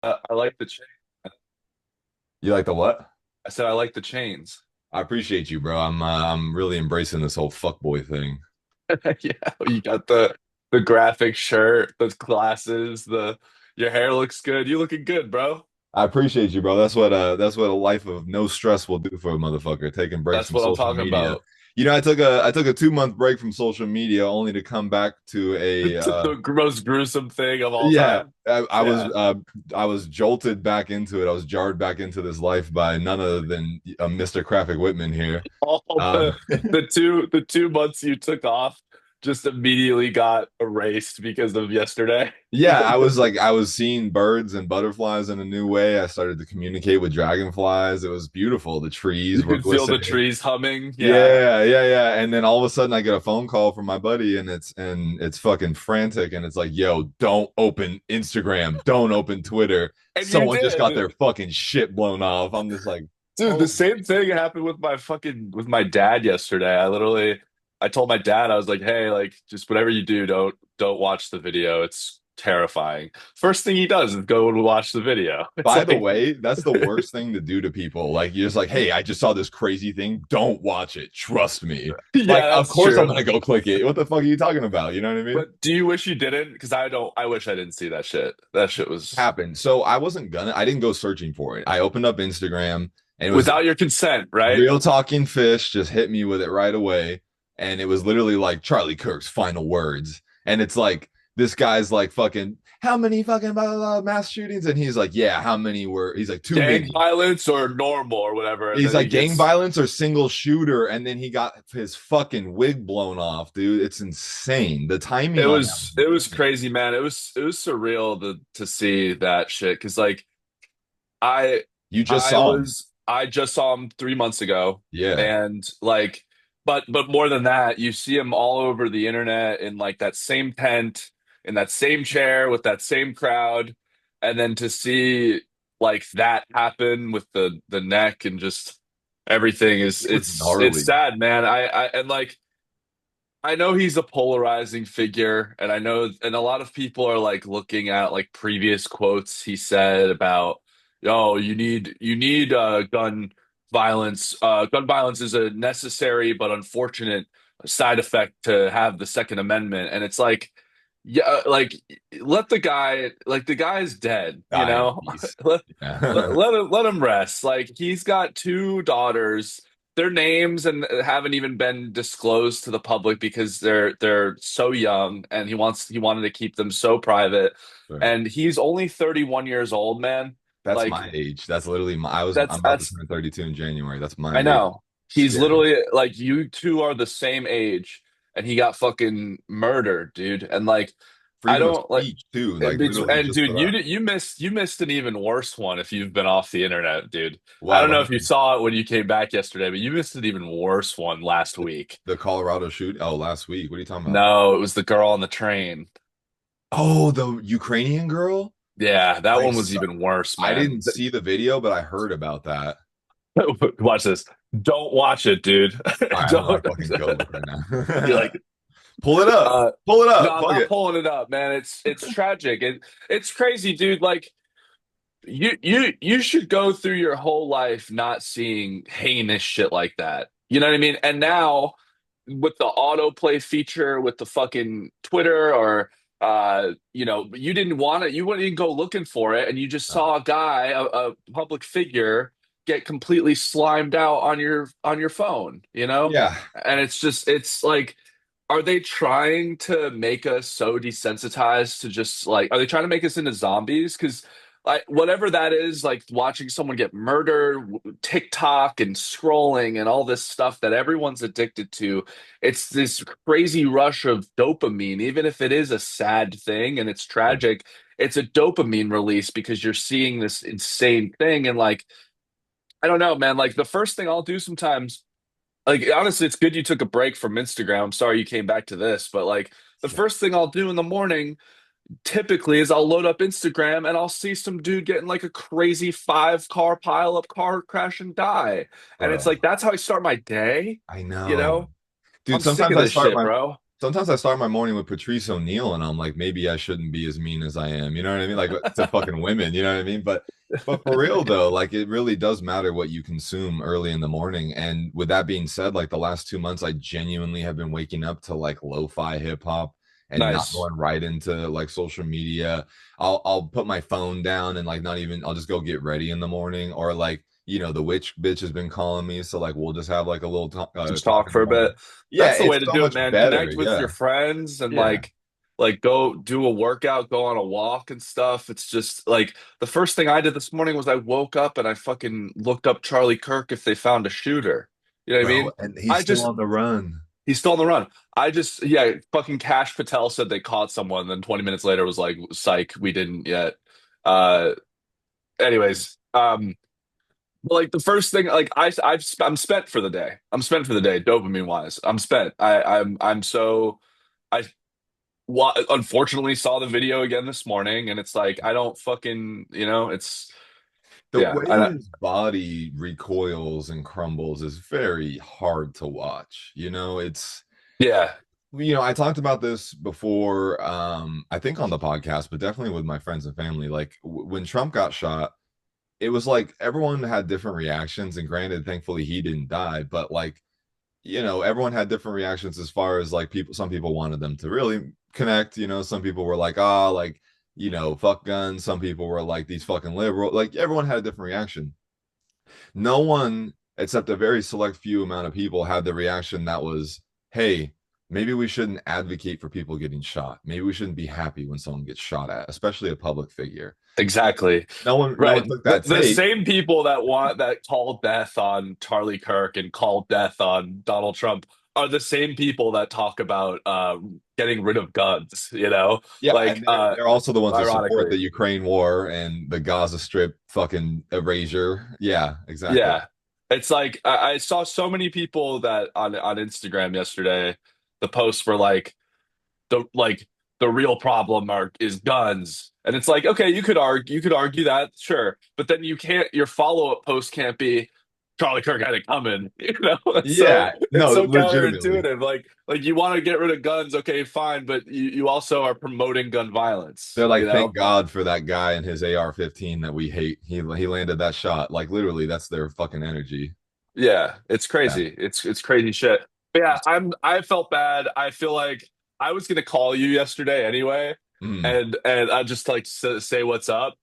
I like the chain. You like the what? I said I like the chains. I appreciate you, bro. I'm really embracing this whole fuckboy thing. Yeah, you got the graphic shirt, the glasses, the your hair looks good. You looking good, bro. I appreciate you, bro. That's what a life of no stress will do for a motherfucker, taking breaks That's from what I'm social talking media. about. I took a 2 month break from social media only to come back to a The most gruesome thing of all yeah, time. I Yeah. I was jolted back into it. I was jarred back into this life by none other than Mr. Graphic Whitman here. All Um, the 2 months you took off just immediately got erased because of yesterday. Yeah, I was seeing birds and butterflies in a new way. I started to communicate with dragonflies. It was beautiful. The trees You were could feel the glistening. trees humming. Yeah. Yeah. And then all of a sudden I get a phone call from my buddy and it's fucking frantic and it's like, yo, don't open Instagram, don't open Twitter. And you Someone just got did. their fucking shit blown off. I'm just like, Dude, the oh, same thing happened with my dad yesterday. I told my dad, I was like, hey, like just whatever you do, don't watch the video. It's terrifying. First thing he does is go and watch the video. It's by the like, way, that's the worst thing to do to people. Like you're just like, hey, I just saw this crazy thing. Don't watch it. Trust me. Like, yeah, of that's course I'm true. gonna go click it. What the fuck are you talking about? You know what I mean? But do you wish you didn't? Because I wish I didn't see that shit. That shit was Happened. So I didn't go searching for it. I opened up Instagram and it was without your consent, right? real talking fish just hit me with it right away. And it was literally like Charlie Kirk's final words. And it's like this guy's like fucking how many fucking blah, blah, blah, mass shootings? And he's like, yeah, how many were he's like too Gang many. violence or normal or whatever. And He's then he like gang gets violence or single shooter, and then he got his fucking wig blown off, dude. It's insane. The timing on that was it was insane. crazy, man. It was surreal to see that shit. Because like I You just saw him. I just saw him 3 months ago, Yeah. and like, but more than that, you see him all over the internet in like that same tent, in that same chair with that same crowd, and then to see like that happen with the neck and just everything is It was it's gnarly. sad, man. I and like I know he's a polarizing figure, and I know, and a lot of people are like looking at like previous quotes he said about, oh, you need gun violence. Gun violence is a necessary but unfortunate side effect to have the Second Amendment, and it's like, yeah, like let the guy, like the guy is dead, you Die in know. peace. let, Yeah. let him rest. Like he's got two daughters, their names and haven't even been disclosed to the public because they're so young, and he wanted to keep them so private, Sure. and he's only 31 years old, man. That's Like my age. That's literally I'm about to that's turn 32 in January. That's my I age. know, he's Scary. literally like, you two are the same age, and he got fucking murdered, dude. And like I Freedom of don't like, speech too. Like literally and just for dude, that. you missed an even worse one if you've been off the internet, dude. I don't What know if you happened? saw it when you came back yesterday, but you missed an even worse one last week. The Colorado shoot. Oh, last week. What are you talking about? No, it was the girl on the train. Oh, the Ukrainian girl? Yeah, that I one was saw, even worse, I man. didn't see the video, but I heard about that. Watch this. Don't watch it, dude. All right, I'm gonna Don't. fucking go look right You're now. like, Pull it up. Pull it no, up. I'm Fuck not it. pulling it up, man. It's tragic. It's crazy, dude. Like you should go through your whole life not seeing heinous shit like that. You know what I mean? And now with the autoplay feature with the fucking Twitter, or you didn't want it, you wouldn't even go looking for it, and you just No. saw a guy, a public figure, get completely slimed out on your phone, you know? Yeah. And it's like, are they trying to make us so desensitized to just like, are they trying to make us into zombies? Because like whatever that is, like watching someone get murdered, TikTok and scrolling and all this stuff that everyone's addicted to, it's this crazy rush of dopamine. Even if it is a sad thing and it's Sure. tragic, it's a dopamine release because you're seeing this insane thing. And like, I don't know, man. Like the first thing I'll do sometimes, like honestly, it's good you took a break from Instagram. I'm sorry you came back to this, but like the Yeah. first thing I'll do in the morning typically is I'll load up Instagram and I'll see some dude getting like a crazy 5 car pile up car crash and die. And it's Bro. like that's how I start my day, I you know. know? Dude, I'm sick of this shit, bro. sometimes I start my morning with Patrice O'Neal, and I'm like, maybe I shouldn't be as mean as I am. You know what I mean? Like to fucking women. You know what I mean? But for real though, like it really does matter what you consume early in the morning. And with that being said, like the last 2 months, I genuinely have been waking up to like lo-fi hip hop and not Nice. going right into like social media. I'll put my phone down and like not even I'll just go get ready in the morning, or like the witch bitch has been calling me, so like we'll just have like a little Just talk talk in the for a morning. bit. Yeah, That's the way it's to so do it, much man. better. Connect with your Yeah. friends and Yeah. like go do a workout, go on a walk and stuff. It's just like the first thing I did this morning was I woke up and I fucking looked up Charlie Kirk if they found a shooter. You know what I Bro, mean? and he's I still just on the run. he's still on the run. I just yeah, fucking Cash Patel said they caught someone, then 20 minutes later was like, psych, we didn't yet. Uh anyways, but like the first thing, like I'm spent for the day. I'm spent for the day, dopamine wise. I'm spent. I'm so I unfortunately saw the video again this morning, and it's like I don't fucking it's The yeah. way I his body recoils and crumbles is very hard to watch. yeah, I talked about this before, I think on the podcast, but definitely with my friends and family. Like when Trump got shot, it was like everyone had different reactions. And granted, thankfully he didn't die, but like everyone had different reactions as far as like some people wanted them to really connect. Some people were like, ah, like, fuck guns. Some people were like, these fucking liberal. Like everyone had a different reaction. No one, except a very select few amount of people, had the reaction that was, hey, maybe we shouldn't advocate for people getting shot. Maybe we shouldn't be happy when someone gets shot at, especially a public figure. exactly. No one Right. took The, that the take. same people that call death on Charlie Kirk and call death on Donald Trump are the same people that talk about getting rid of guns, Yeah, like and they're also the ones that support ironically. the Ukraine war and the Gaza Strip fucking erasure. Yeah, exactly. Yeah. It's like I saw so many people that on Instagram yesterday, the posts were like the real problem is guns. And it's like, okay, you could argue that, sure. But then you can't your follow-up post can't be Charlie Kirk had it coming. It's so Yeah, it's no, so legitimately. counterintuitive. Like you want to get rid of guns, okay, fine, but you also are promoting gun They're violence, like, thank God for that guy and his AR-15 that we hate. He landed that shot. Like literally, that's their fucking energy. Yeah, it's Yeah. crazy. It's crazy shit. But yeah, I felt bad. I feel like I was gonna call you yesterday anyway, Mm, and I just like say what's up.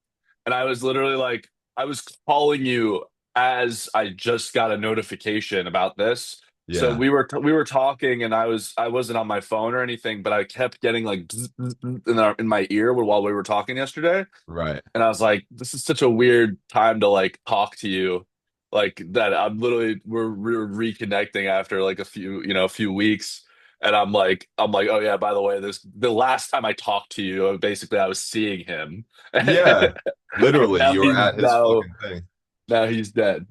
And I was literally like, I was calling you as I just got a notification about this. So yeah. we were talking, and I wasn't on my phone or anything, but I kept getting like bzz, bzz, bzz in my ear while we were talking yesterday. Right. And I was like, this is such a weird time to like talk to you like that. I'm literally we're reconnecting after like a few weeks. And I'm like, oh yeah, by the way, this the last time I talked to you, basically I was seeing him. Yeah. And Literally, now you were he's at his now fucking thing. now he's dead,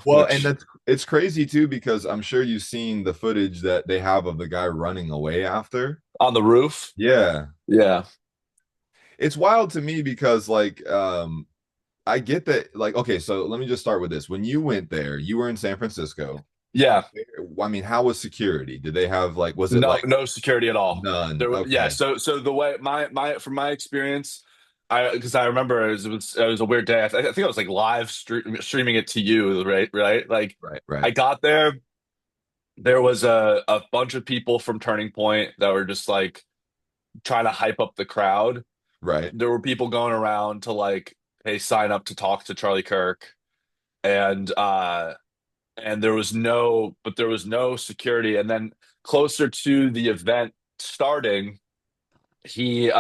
Well, and which it's crazy too because I'm sure you've seen the footage that they have of the guy running away after. on the roof. Yeah. Yeah. It's wild to me because like I get that like okay, so let me just start with this. When you went there, you were in San Francisco. Yeah. I mean, how was security? Did they have like was it No, like no security at all. none? Yeah. Okay. So the way my from my experience, because I remember it was a weird day. I think I was like live streaming it to you, right? Right. Like Right, right, I got there, there was a bunch of people from Turning Point that were just like trying to hype up the crowd. right. There were people going around to like, hey, sign up to talk to Charlie Kirk, and there was no security. And then closer to the event starting, he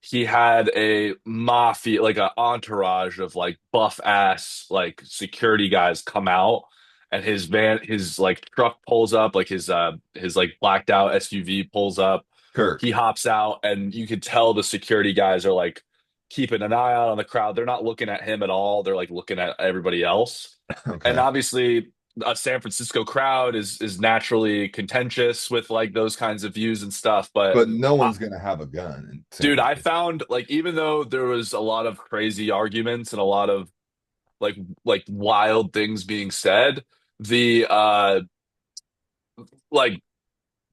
he had a mafia like an entourage of like buff ass like security guys come out, and his like truck pulls up, like his like blacked out SUV pulls up. He Kirk. hops out, and you could tell the security guys are like keeping an eye out on the crowd. They're not looking at him at all. They're like looking at everybody else. And Okay. obviously a San Francisco crowd is naturally contentious with like those kinds of views and stuff. But But no I, one's gonna have a gun in San dude, I Francisco. found like even though there was a lot of crazy arguments and a lot of like wild things being said, the like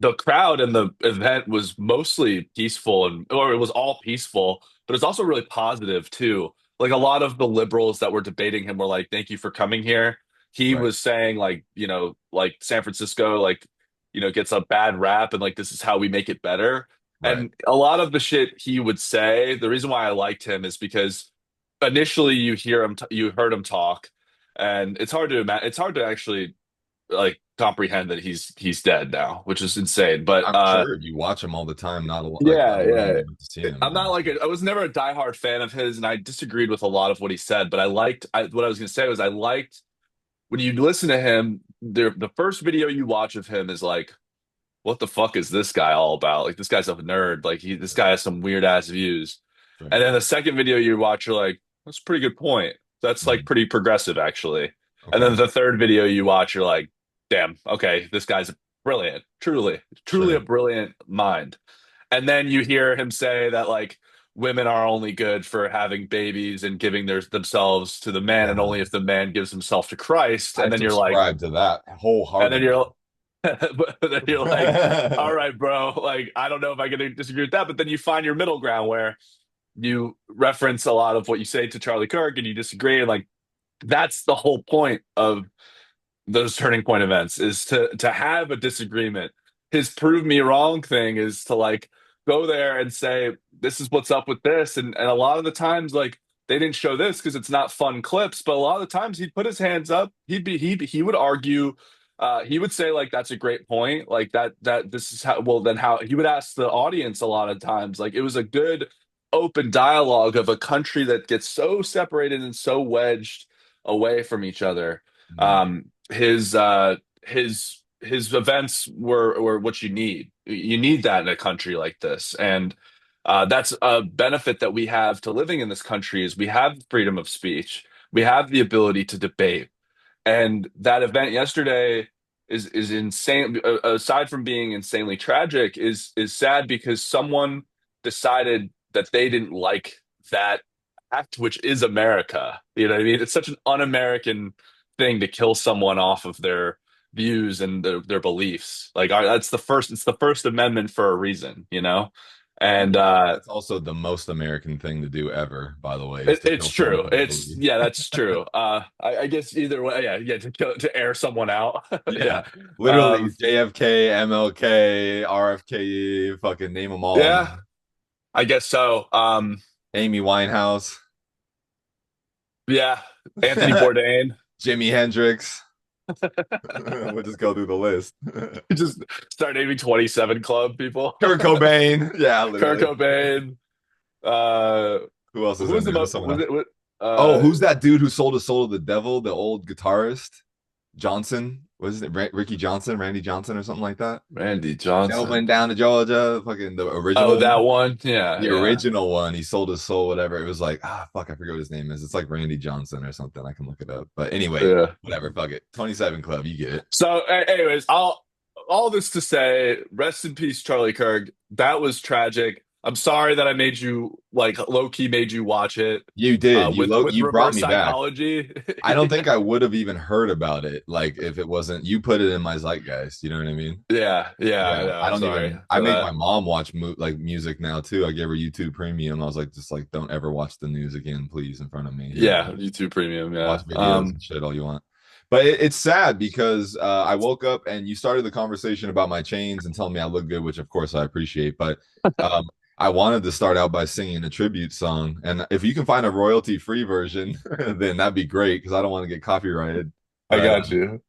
the crowd and the event was mostly peaceful and or it was all peaceful, but it's also really positive too. Like a lot of the liberals that were debating him were like, "Thank you for coming here." He Right. was saying like, like San Francisco, like, gets a bad rap and like this is how we make it better. Right. And a lot of the shit he would say, the reason why I liked him is because initially you heard him talk, and it's hard to actually like comprehend that he's dead now, which is insane. But I'm sure if you watch him all the time, not a lot, like not yeah, a lot of yeah. you get to see him, I'm not like honestly. I was never a diehard fan of his, and I disagreed with a lot of what he said. But what I was gonna say was I liked when you listen to him. The first video you watch of him is like, what the fuck is this guy all about? Like this guy's a nerd. Like this Right. guy has some weird ass views. Right. And then the second video you watch, you're like, that's a pretty good point. That's like Mhm. pretty progressive actually. And then Okay. the third video you watch, you're like, damn, okay, this guy's brilliant. Truly, truly a Sure. brilliant mind. And then you hear him say that like women are only good for having babies and giving themselves to the man, and Yeah. only if the man gives himself to Christ. I And then you're like, subscribe to that and then wholeheartedly. you're but then you're like, all right, bro, like I don't know if I can disagree with that. But then you find your middle ground where you reference a lot of what you say to Charlie Kirk and you disagree. And like that's the whole point of those turning point events is to have a disagreement. His prove me wrong thing is to like go there and say this is what's up with this, and a lot of the times like they didn't show this because it's not fun clips, but a lot of the times he'd put his hands up, he would argue, he would say like that's a great point, like that this is how, well then how he would ask the audience a lot of times. Like it was a good open dialogue of a country that gets so separated and so wedged away from each other. Mm, His events were what you need. You need that in a country like this, and that's a benefit that we have to living in this country is we have freedom of speech. We have the ability to debate. And that event yesterday is insane. Aside from being insanely tragic, is sad because someone decided that they didn't like that act, which is America. You know what I mean? It's such an un-American thing to kill someone off of their views and their beliefs. Like that's the first. It's the First Amendment for a reason, you know. And that's also the most American thing to do ever, by the way, is to it's kill someone true. for their It's beliefs. yeah, that's true. I guess either way, yeah, to air someone out. Yeah. Yeah. Literally Um, JFK, MLK, RFK, fucking name them all, yeah, man. I guess so. Amy Winehouse, Yeah, Anthony Bourdain. Jimi Hendrix. We'll just go through the list. Just start naming 27 Club people. Kurt Cobain. Yeah, Kurt literally. Cobain. Uh, Who else is who in was the there? There's someone was else. it? What, Oh, who's that dude who sold his soul to the devil? The old guitarist, Johnson. What is it? Ricky Johnson, Randy Johnson, or something like that. Randy Gentleman Johnson. down to Georgia. Fucking the Oh, original that one. one. Yeah, The yeah, original one. He sold his soul, whatever. It was like, fuck, I forget what his name is. It's like Randy Johnson or something. I can look it up. But anyway, yeah. whatever. Fuck it. 27 Club. You get it. So, anyways, all this to say, rest in peace, Charlie Kirk. That was tragic. I'm sorry that I made you like low key made you watch it You did. with You brought reverse me back. psychology. I don't think I would have even heard about it, like if it wasn't you put it in my zeitgeist. You know what I mean? Yeah, yeah, I Yeah, know. I I'm don't sorry even. I for make that. my mom watch like music now too. I gave her YouTube Premium. I was like, just like, don't ever watch the news again, please, in front of me. Here, Yeah, YouTube Premium. watch Yeah. videos and shit all you want. But it's sad because I woke up and you started the conversation about my chains and telling me I look good, which of course I appreciate. But um, I wanted to start out by singing a tribute song, and if you can find a royalty-free version, then that'd be great because I don't want to get copyrighted. I But got you. You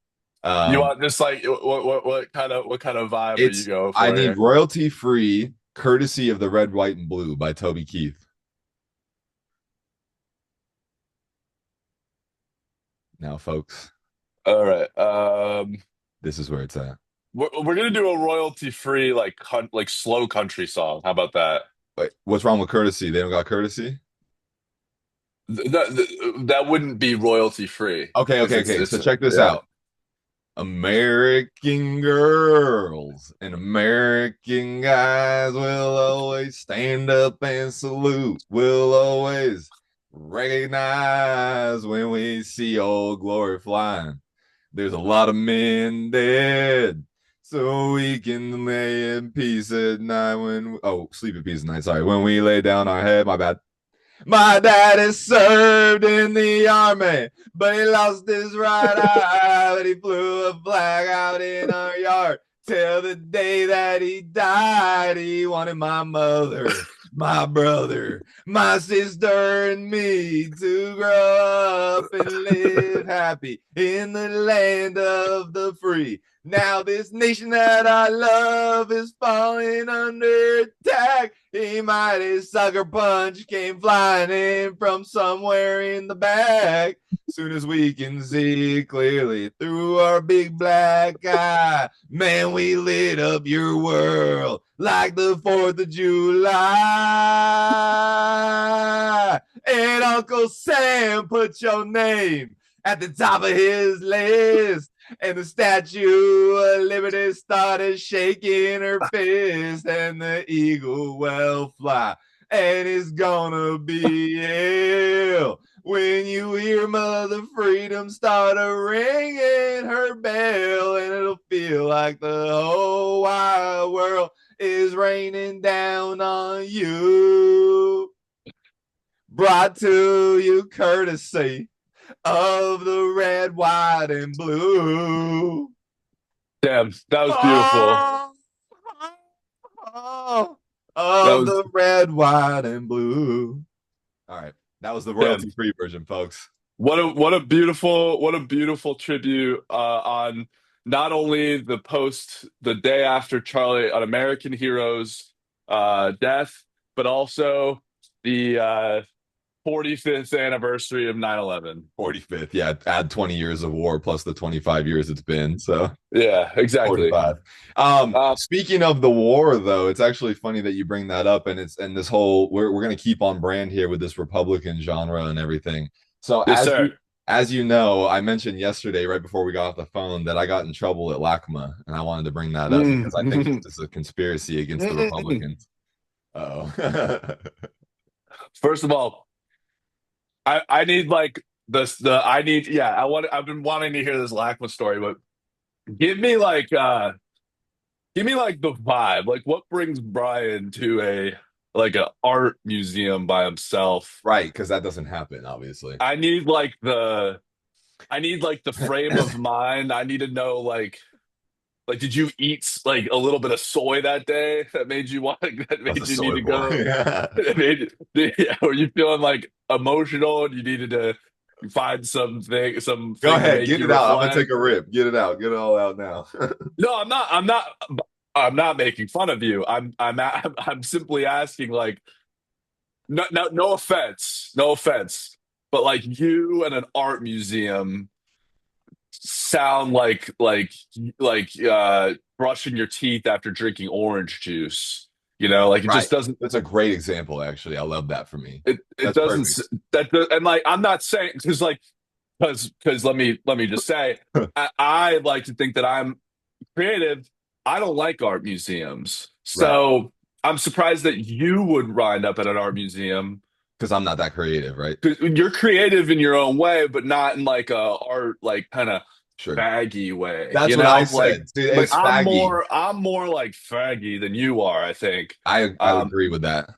um, want just like what kind of vibe are you it's going I for need here? royalty-free, courtesy of the Red, White, and Blue by Toby Keith. Now, folks, All right. this is where it's at. We're gonna do a royalty free like slow country song. How about that? Wait, what's wrong with courtesy? They don't got courtesy? That wouldn't be royalty free Okay, because okay, okay. it's So check this yeah. out. American girls and American guys will always stand up and salute. We'll always recognize when we see old glory flying. There's a lot of men dead so we can lay in peace at night sleep in peace at night. Sorry, when we lay down our head. My bad. My daddy served in the army, but he lost his right eye. But he flew a flag out in our yard till the day that he died. He wanted my mother, my brother, my sister, and me to grow up and live happy in the land of the free. Now this nation that I love is falling under attack. He mighty sucker punch came flying in from somewhere in the back. Soon as we can see clearly through our big black eye, man, we lit up your world like the 4th of July. And Uncle Sam put your name at the top of his list. And the Statue of Liberty started shaking her fist, and the eagle will fly, and it's gonna be hell when you hear Mother Freedom start a ringing her bell, and it'll feel like the whole wide world is raining down on you. Brought to you courtesy of the red, white, and blue. Damn, that was beautiful. Oh, oh, That of was the red, white, and blue. All right. That was the damn. royalty free version, folks. What a beautiful tribute on not only the day after Charlie an American hero's death, but also the 45th anniversary of 9/11. 45th. Yeah. Add 20 years of war plus the 25 years it's been. So Yeah, exactly. 45. Um, Speaking of the war, though, it's actually funny that you bring that up, and this whole we're gonna keep on brand here with this Republican genre and everything. So yes, sir. as you know, I mentioned yesterday, right before we got off the phone, that I got in trouble at LACMA, and I wanted to bring that up because I think Mm. this is a conspiracy against the Republicans. Oh, First of all, I need like this the I need yeah, I've been wanting to hear this Lackman story, but give me like give me like the vibe. Like what brings Brian to a like an art museum by himself? right, because that doesn't happen, obviously. I need like the frame of mind. I need to know like did you eat like a little bit of soy that day that made you want that That's a made you need soy to boy. go? Yeah. That made yeah, were you feeling like emotional and you needed to find Go something to ahead, make get you it out. I'm gonna reflect? take a rip. Get it out. Get it all out now. No, I'm not making fun of you. I'm simply asking like no offense. No offense. But like you and an art museum sound like brushing your teeth after drinking orange juice. You know, like it Right. just doesn't That's a great example, actually. I love that for me. it That's doesn't perfect. and like I'm not saying because let me just say I like to think that I'm creative. I don't like art museums. Right. So I'm surprised that you would wind up at an art museum Because I'm not that creative, right? 'cause you're creative in your own way, but not in like a art like kind of Sure. faggy way, That's you what I know? Like said. Dude, like it's faggy. I'm more like faggy than you are, I think. I Um, agree with that.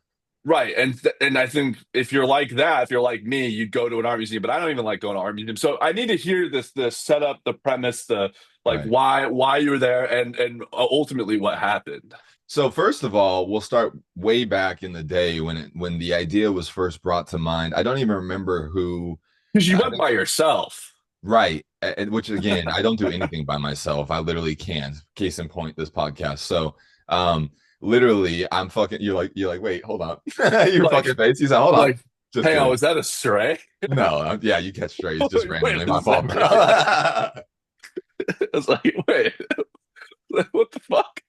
right. And I think if you're like that, if you're like me, you'd go to an art museum, but I don't even like going to art museums. So I need to hear the setup, the premise, the like Right. why you were there and ultimately what happened. So first of all, we'll start way back in the day when the idea was first brought to mind. I don't even remember who. Because you I went think by yourself. right, which again, I don't do anything by myself. I literally can't. Case in point, this podcast. So, literally, I'm fucking. You're like, wait, hold on. Your Like, fucking face. He's like, hold on. like, Just hang on, kidding. was that a stray? No, yeah, you catch strays just Wait randomly. a My fault, bro. second. I was like, wait, what the fuck?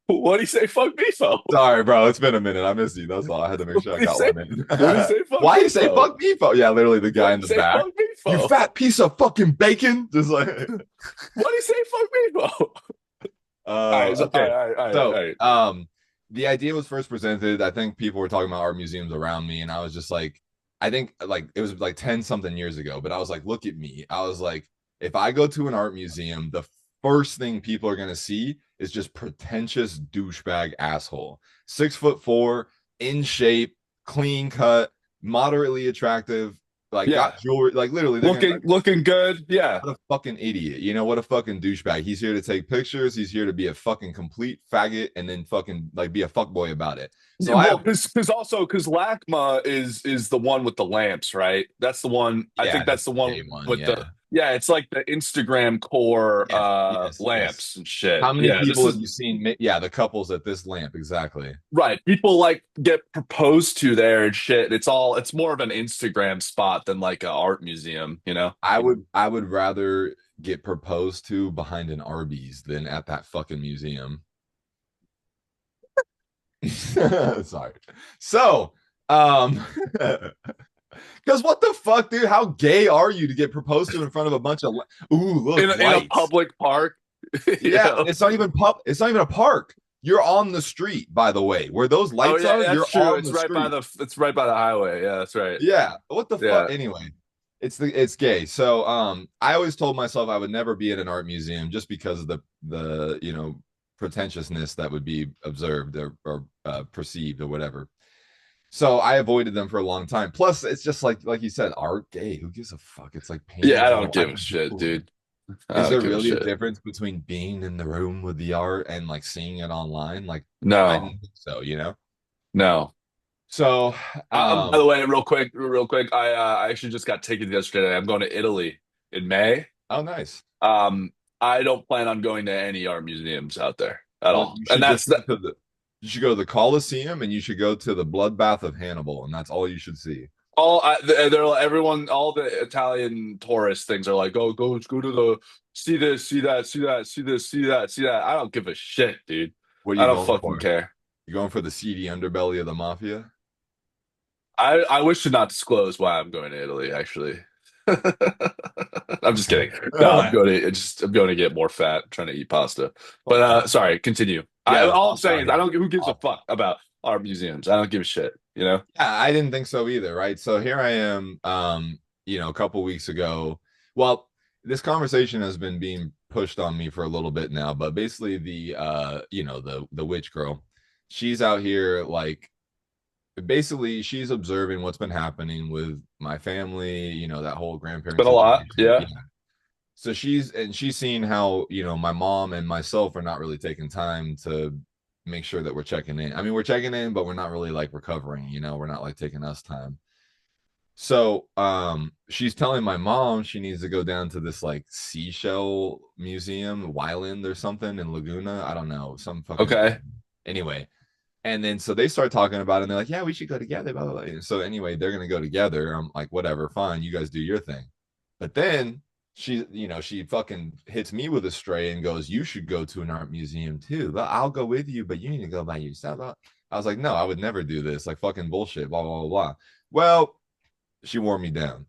What do you say fuck me for? Sorry, bro. It's been a minute. I missed you. That's all. I had to make What sure I do you got say? one in. What do you say fuck Why me you say for? fuck me? Yeah, literally the What guy do in you the say back. fuck me You for? fat piece of fucking bacon. Just like, What do you say fuck me for? All right, so, okay. all So, right. the idea was first presented. I think people were talking about art museums around me, and I was just like, I think like it was like 10 something years ago, but I was like, look at me. I was like, if I go to an art museum, the first thing people are gonna see is just pretentious douchebag asshole. 6'4", in shape, clean cut, moderately attractive, like Yeah. got jewelry, like literally they're gonna be like, Looking good. Yeah. what a fucking idiot. You know, what a fucking douchebag. He's here to take pictures. He's here to be a fucking complete faggot and then fucking like be a fuckboy about it. So Yeah, I well, have, because LACMA is the one with the lamps, right? That's the one. I yeah, think that's that's the the one gay one. with Yeah. the yeah. It's like the Instagram core Yes. Yes. Yes. lamps and shit. How many Yeah, this people is have you seen? Yeah, the couples at this lamp. Exactly. right. People like get proposed to there and shit. It's more of an Instagram spot than like an art museum, you know? I would rather get proposed to behind an Arby's than at that fucking museum. Sorry. So, because what the fuck, dude? How gay are you to get proposed to in front of a bunch of ooh, look, In a lights. public park, you Yeah, know? it's not even a park. You're on the street, by the way. Where those Oh lights yeah, are, that's you're true. on the street. It's right by the highway. Yeah, that's right. Yeah. What the fuck? Yeah. Anyway, it's gay. So I always told myself I would never be in an art museum just because of the pretentiousness that would be observed or perceived or whatever. So I avoided them for a long time. Plus, it's just like you said, art gay. Who gives a fuck? It's like Yeah, I paintings on the don't wall. I give a don't give shit, a fuck. dude. I Is don't there give a really a shit. difference between being in the room with the art and like seeing it online? Like I No, didn't think so, you know? no. So By the way, real quick, I actually just got tickets yesterday. I'm going to Italy in May. oh nice. Um, I don't plan on going to any art museums out there at Well, all. you And should that's just go the to the you should go to the Colosseum and you should go to the bloodbath of Hannibal, and that's all you should see. they're everyone, all the Italian tourist things are like, oh, go to the see this, see that, see that, see this, see that, see that. I don't give a shit, dude. What are I you don't going fucking for? care. You going for the seedy underbelly of the mafia? I wish to not disclose why I'm going to Italy, actually. I'm just kidding. No, I'm going to get more fat, trying to eat pasta. But Fuck you. sorry, continue. Yeah, the All I'm pasta saying out is I here. don't who gives a Awful. fuck about art museums. I don't give a shit, you know? Yeah, I didn't think so either, right? So here I am, a couple weeks ago. Well, this conversation has been being pushed on me for a little bit now, but basically the witch girl, she's out here like basically she's observing what's been happening with my family, that whole It's grandparent been a lot. situation. Yeah. Yeah. So she's seeing how, my mom and myself are not really taking time to make sure that we're checking in. I mean, we're checking in, but we're not really like recovering, we're not like taking us time. So she's telling my mom she needs to go down to this like seashell museum, Wyland or something in Laguna. I don't know, some fucking Okay. anyway. And then so they start talking about it and they're like, yeah, we should go together, blah, blah, blah. And so anyway, they're gonna go together. I'm like, whatever, fine, you guys do your thing. But then she fucking hits me with a stray and goes, you should go to an art museum too. Well, I'll go with you, but you need to go by yourself. I was like, no, I would never do this. Like fucking bullshit, blah, blah, blah, blah. Well, she wore me down.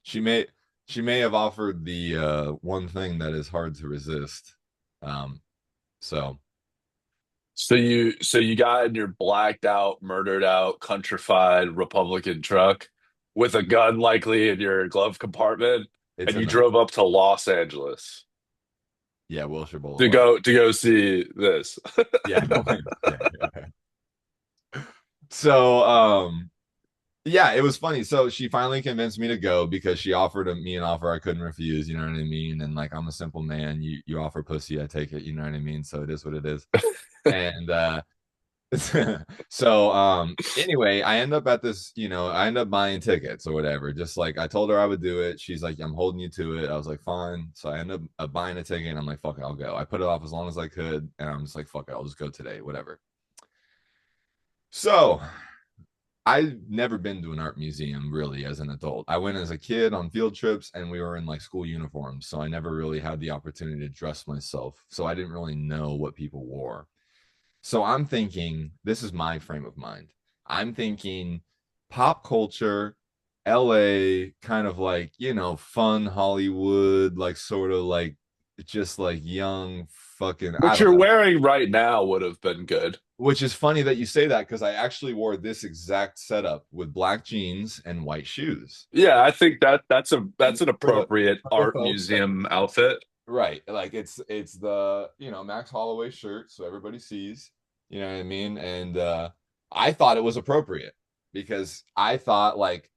She may she may have offered the one thing that is hard to resist. Um, so So you got in your blacked out, murdered out, countrified Republican truck with a gun likely in your glove compartment, it's and a you night. drove up to Los Angeles Yeah, Wilshire to Boulevard. go see this. Yeah, yeah, yeah. So yeah, it was funny. So she finally convinced me to go because she offered me an offer I couldn't refuse, you know what I mean? And like I'm a simple man. You offer pussy, I take it, you know what I mean? So it is what it is. And so anyway, I end up buying tickets or whatever. Just like I told her I would do it. She's like, I'm holding you to it. I was like, fine. So I end up buying a ticket and I'm like, fuck it, I'll go. I put it off as long as I could, and I'm just like, fuck it, I'll just go today, whatever. So I've never been to an art museum really as an adult. I went as a kid on field trips and we were in like school uniforms. So I never really had the opportunity to dress myself. So I didn't really know what people wore. So I'm thinking, this is my frame of mind. I'm thinking pop culture, LA, kind of like, fun Hollywood, like sort of like just like young fucking, I What don't you're know. wearing right now would have been good. Which is funny that you say that because I actually wore this exact setup with black jeans and white shoes. Yeah, I think that's And an for the appropriate for the art folks that museum outfit. right. Like it's the, Max Holloway shirt so everybody sees, you know what I mean? And I thought it was appropriate because I thought like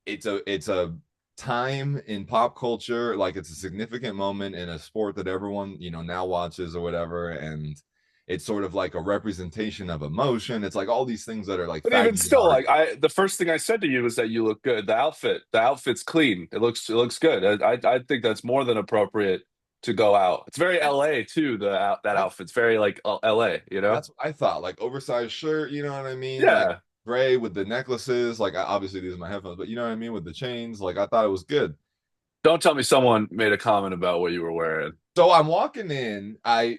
it's a time in pop culture, like it's a significant moment in a sport that everyone, now watches or whatever, and it's sort of like a representation of emotion. It's like all these things that are like But even faggy still, art. like the first thing I said to you was that you look good. The outfit's clean. It looks good. I think that's more than appropriate to go out. It's very Yeah, LA too. That that's outfit's very like LA, you know? That's what I thought. Like oversized shirt, you know what I mean? Like Yeah. gray with the necklaces. Like obviously these are my headphones, but you know what I mean with the chains. Like I thought it was good. Don't tell me someone made a comment about what you were wearing. So I'm walking in. I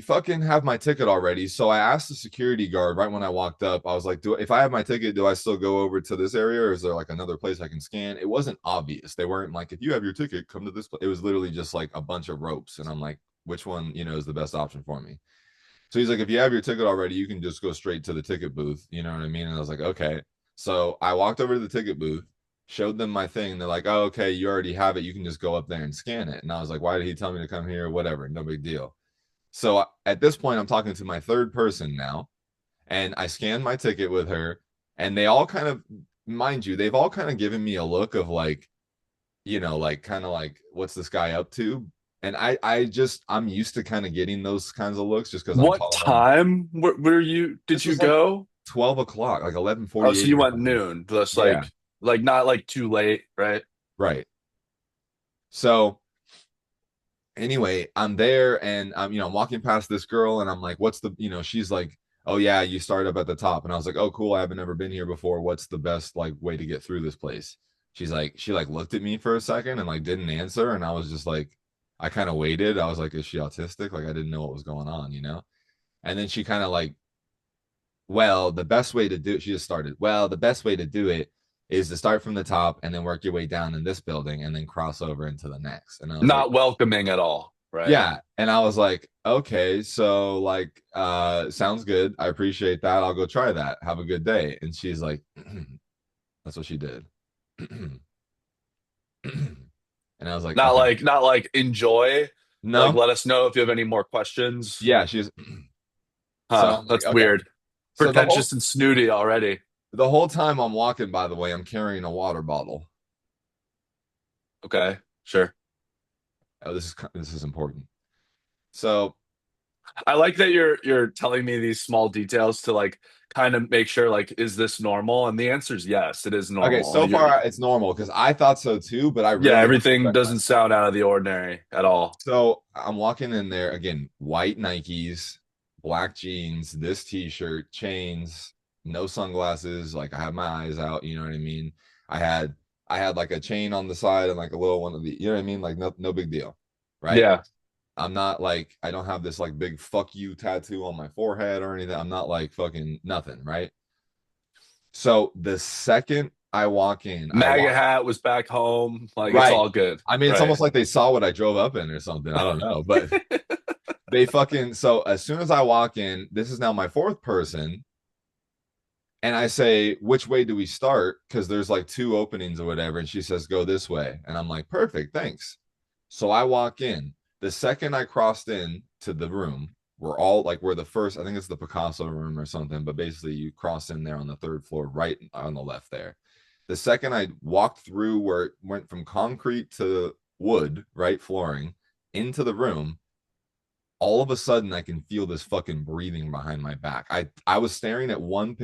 fucking have my ticket already. So I asked the security guard right when I walked up. I was like, "Do if I have my ticket, do I still go over to this area, or is there like another place I can scan?" It wasn't obvious. They weren't like, "If you have your ticket, come to this place." It was literally just like a bunch of ropes, and I'm like, "Which one, is the best option for me?" So he's like, if you have your ticket already, you can just go straight to the ticket booth. You know what I mean? And I was like, okay. So I walked over to the ticket booth, showed them my thing. They're like, oh, okay, you already have it. You can just go up there and scan it. And I was like, why did he tell me to come here? Whatever, no big deal. So at this point, I'm talking to my third person now, and I scanned my ticket with her, and they all kind of, mind you, they've all kind of given me a look of like, like kind of like, what's this guy up to? And I'm used to kind of getting those kinds of looks just because I'm What taller. time were you did This you was like go? 12 o'clock, like Oh, so 11:48 you or went something. noon. Just Yeah, like not like too late, right? right. So anyway, I'm there and I'm walking past this girl and I'm like, what's she's like, oh yeah, you start up at the top. And I was like, oh cool, I haven't ever been here before. What's the best like way to get through this place? She like looked at me for a second and like didn't answer. And I was just like, I kind of waited. I was like, is she autistic? Like I didn't know what was going on. And then she kind of like, well, the best way to do it, she just started. Well, the best way to do it is to start from the top and then work your way down in this building and then cross over into the next. And I was like, Not welcoming at all, right? yeah. And I was like, okay, so like sounds good. I appreciate that. I'll go try that. Have a good day. And she's like, that's what she did. And I was like, okay. Not like enjoy. Like No. let us know if you have any more questions. Yeah, she's so Huh, I'm like, that's okay. weird. So Pretentious and snooty already. the whole time I'm walking, by the way, I'm carrying a water bottle. Okay, sure. Oh, this is important. So I like that you're telling me these small details to like kind of make sure like is this normal? And the answer is yes, it is okay, normal. so far it's normal because I thought so too, but I Yeah, really have to everything check doesn't myself. sound out of the ordinary at all. So I'm walking in there again, white Nikes, black jeans, this t-shirt, chains, no sunglasses, like I had my eyes out, you know what I mean? I had I had like a chain on the side and like a little one of the, you know what I mean? Like no big deal, right? Yeah. I'm not like I don't have this like big fuck you tattoo on my forehead or anything. I'm not like fucking nothing, right? So the second I walk in, I MAGA walk hat was back home. Like it's right. all good. I mean, it's Right. almost like they saw what I drove up in or something. I don't know, but they fucking so as soon as I walk in, this is now my fourth person, and I say, which way do we start? Because there's like two openings or whatever, and she says, go this way, and I'm like, perfect, thanks. So I walk in. The second I crossed in to the room, we're the first, I think it's the Picasso room or something, but basically you cross in there on the third floor, right on the left there. The second I walked through where it went from concrete to wood, right, flooring, into the room, all of a sudden I can feel this fucking breathing behind my back. I was staring at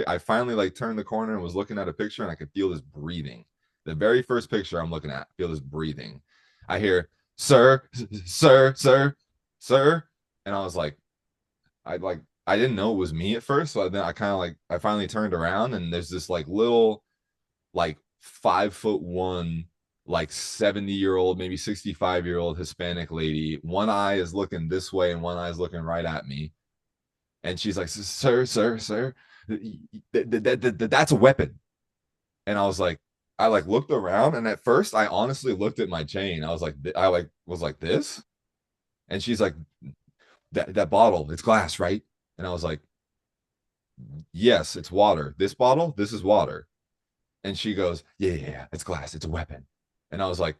I finally like turned the corner and was looking at a picture and I could feel this breathing. The very first picture I'm looking at, feel this breathing. I hear, "Sir, sir, sir, sir." And I was like, I didn't know it was me at first, so then I kind of like I finally turned around and there's this like little like 5'1", like 70-year-old, maybe 65-year-old Hispanic lady. One eye is looking this way and one eye is looking right at me. And she's like, sir, sir, sir, that's a weapon. And I like looked around and at first I honestly looked at my chain. I like was like this. And she's like, that bottle, it's glass, right? And I was like, yes, it's water. This bottle, this is water. And she goes, yeah, it's glass, it's a weapon. And I was like,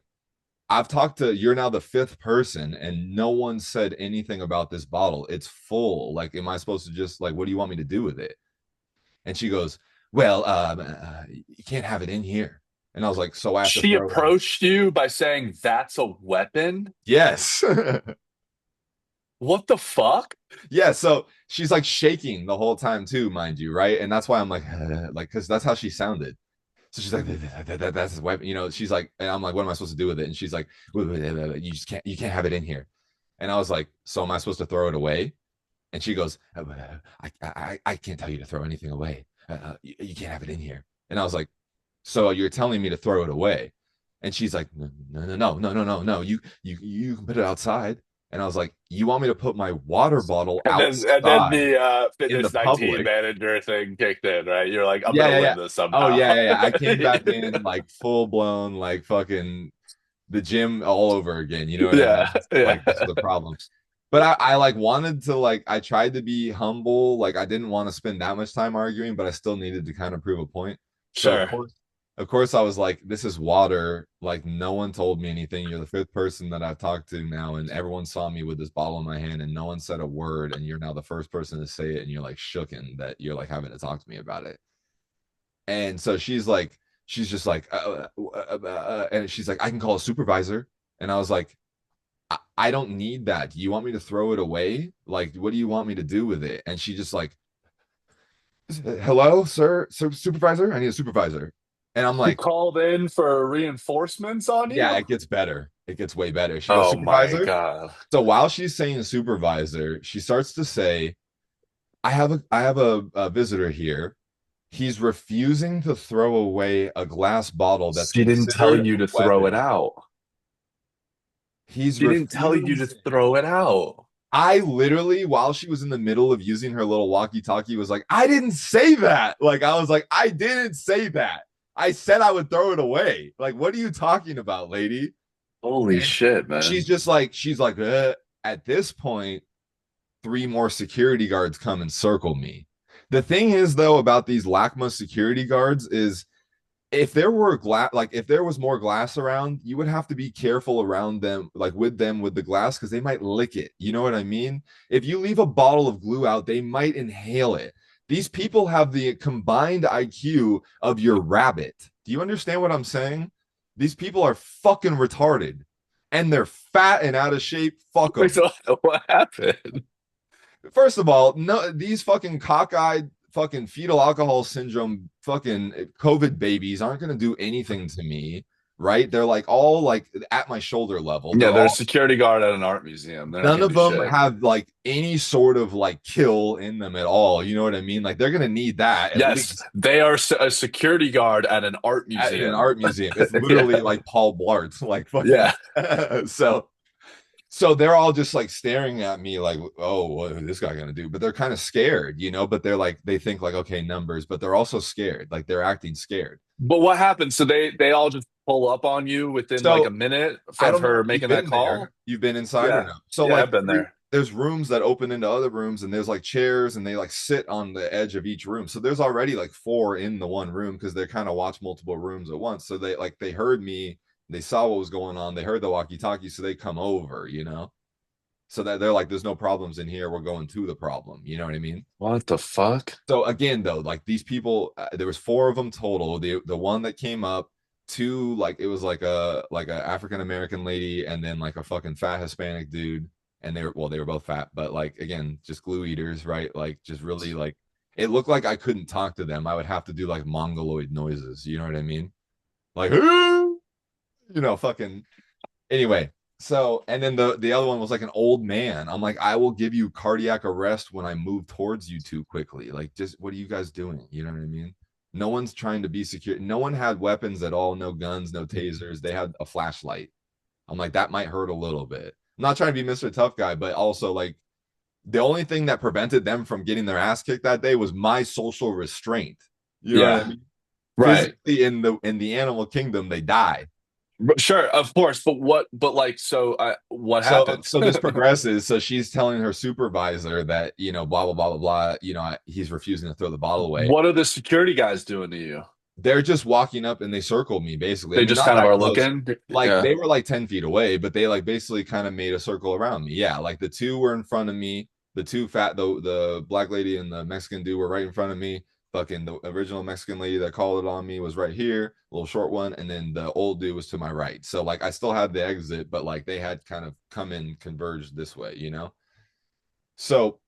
I've talked to you're now the fifth person, and no one said anything about this bottle. It's full. Like, am I supposed to just like, what do you want me to do with it? And she goes, well, you can't have it in here. And I was like, so I have to She throw it away. approached you by saying that's a weapon? Yes. What the fuck? Yeah, so she's like shaking the whole time too, mind you, right? And that's why I'm like, like, because that's how she sounded. So she's like, that's his weapon, you know. She's like, and I'm like, what am I supposed to do with it? And she's like, you just can't, you can't have it in here. And I was like, so am I supposed to throw it away? And she goes, I can't tell you to throw anything away. You can't have it in here. And I was like, so you're telling me to throw it away? And she's like, no. You can put it outside. And I was like, you want me to put my water bottle And then outside the in the Fitness 19 public? manager thing kicked in, right? You're like, I'm Yeah, gonna yeah, win yeah. this Oh somehow. yeah. I came back in like full blown, like fucking the gym all over again. You know what I Yeah, mean? yeah. Like this is the problem. But I like wanted to like I tried to be humble. Like I didn't want to spend that much time arguing, but I still needed to kind of prove a point. So Sure. of course I was like, this is water. Like no one told me anything. You're the fifth person that I've talked to now, and everyone saw me with this bottle in my hand, and no one said a word. And you're now the first person to say it, and you're like shooken that you're like having to talk to me about it. And so she's like, she's just like, and she's like, I can call a supervisor. And I was like, I don't need that. Do you want me to throw it away? Like, what do you want me to do with it? And she just like, hello, sir, supervisor. I need a supervisor. And I'm Who like, called in for reinforcements on yeah, you? it gets better. It gets way better. She goes, Oh my supervisor. God. So while she's saying supervisor, she starts to say, I have a visitor here. He's refusing to throw away a glass bottle that's She didn't tell considered you a to throw it weapon. out. He's She didn't tell you to refusing. throw it out. I literally, while she was in the middle of using her little walkie-talkie, was like, I didn't say that. Like, I was like, I didn't say that. I said I would throw it away. Like, what are you talking about, lady? Holy And shit, man. she's like, at this point, three more security guards come and circle me. The thing is, though, about these LACMA security guards is if there were glass, like if there was more glass around, you would have to be careful around them, like with them with the glass, because they might lick it. You know what I mean? If you leave a bottle of glue out, they might inhale it. These people have the combined IQ of your rabbit. Do you understand what I'm saying? These people are fucking retarded and they're fat and out of shape. Fuck Wait, them. so what happened? First of all, no, these fucking cockeyed fucking fetal alcohol syndrome fucking COVID babies aren't going to do anything to me, right? They're like all like at my shoulder level. Yeah, They're they're a all security guard at an art museum. They're not none gonna of do them shit. have like any sort of like kill in them at all. You know what I mean? Like they're going to need that at Yes, least they are a security guard at an art in an museum. art museum. It's literally Yeah, like Paul Blart, like fucking. yeah. So they're all just like staring at me like, oh, what is this guy gonna do? But they're kind of scared, you know, but they're like they think like, okay, numbers, but they're also scared, like they're acting scared. But what happened? So they all just pull up on you within like a So minute I of don't know her if you've making that been call? there, you've been inside or Yeah. no. So Yeah, like I've been there. there's rooms that open into other rooms and there's like chairs and they like sit on the edge of each room. So there's already like four in the one room because they kind of watch multiple rooms at once. So they heard me, they saw what was going on, they heard the walkie-talkie, so they come over, you know. So that they're like, there's no problems in here. We're going to the problem. You know what I mean? What the fuck? So again, though, like these people, there was four of them total. The one that came up, two like it was like a African American lady, and then like a fucking fat Hispanic dude. And they were both fat, but like again, just glue eaters, right? Like just really like it looked like I couldn't talk to them. I would have to do like mongoloid noises. You know what I mean? Like, fucking anyway. So and then the other one was like an old man. I'm like, I will give you cardiac arrest when I move towards you too quickly. Like, just what are you guys doing? You know what I mean? No one's trying to be secure. No one had weapons at all, no guns, no tasers. They had a flashlight. I'm like, that might hurt a little bit. I'm not trying to be Mr. Tough Guy, but also like the only thing that prevented them from getting their ass kicked that day was my social restraint. You know what I Yeah. mean? Right. Physically in the animal kingdom, they die. Sure, of course, but like so what so happened? so this progresses. So she's telling her supervisor that blah blah blah blah blah. He's refusing to throw the bottle away. What are the security guys doing to you? they're just walking up and they circled me basically. I They mean, just not kind of that are close. looking. Like Yeah. they were like 10 feet away, but they like basically kind of made a circle around me. Yeah, like the two were in front of me. The two fat, the black lady and the Mexican dude were right in front of me. Fucking the original Mexican lady that called it on me was right here, a little short one, and then the old dude was to my right. So like I still had the exit, but like they had kind of come in converged this way, you know? So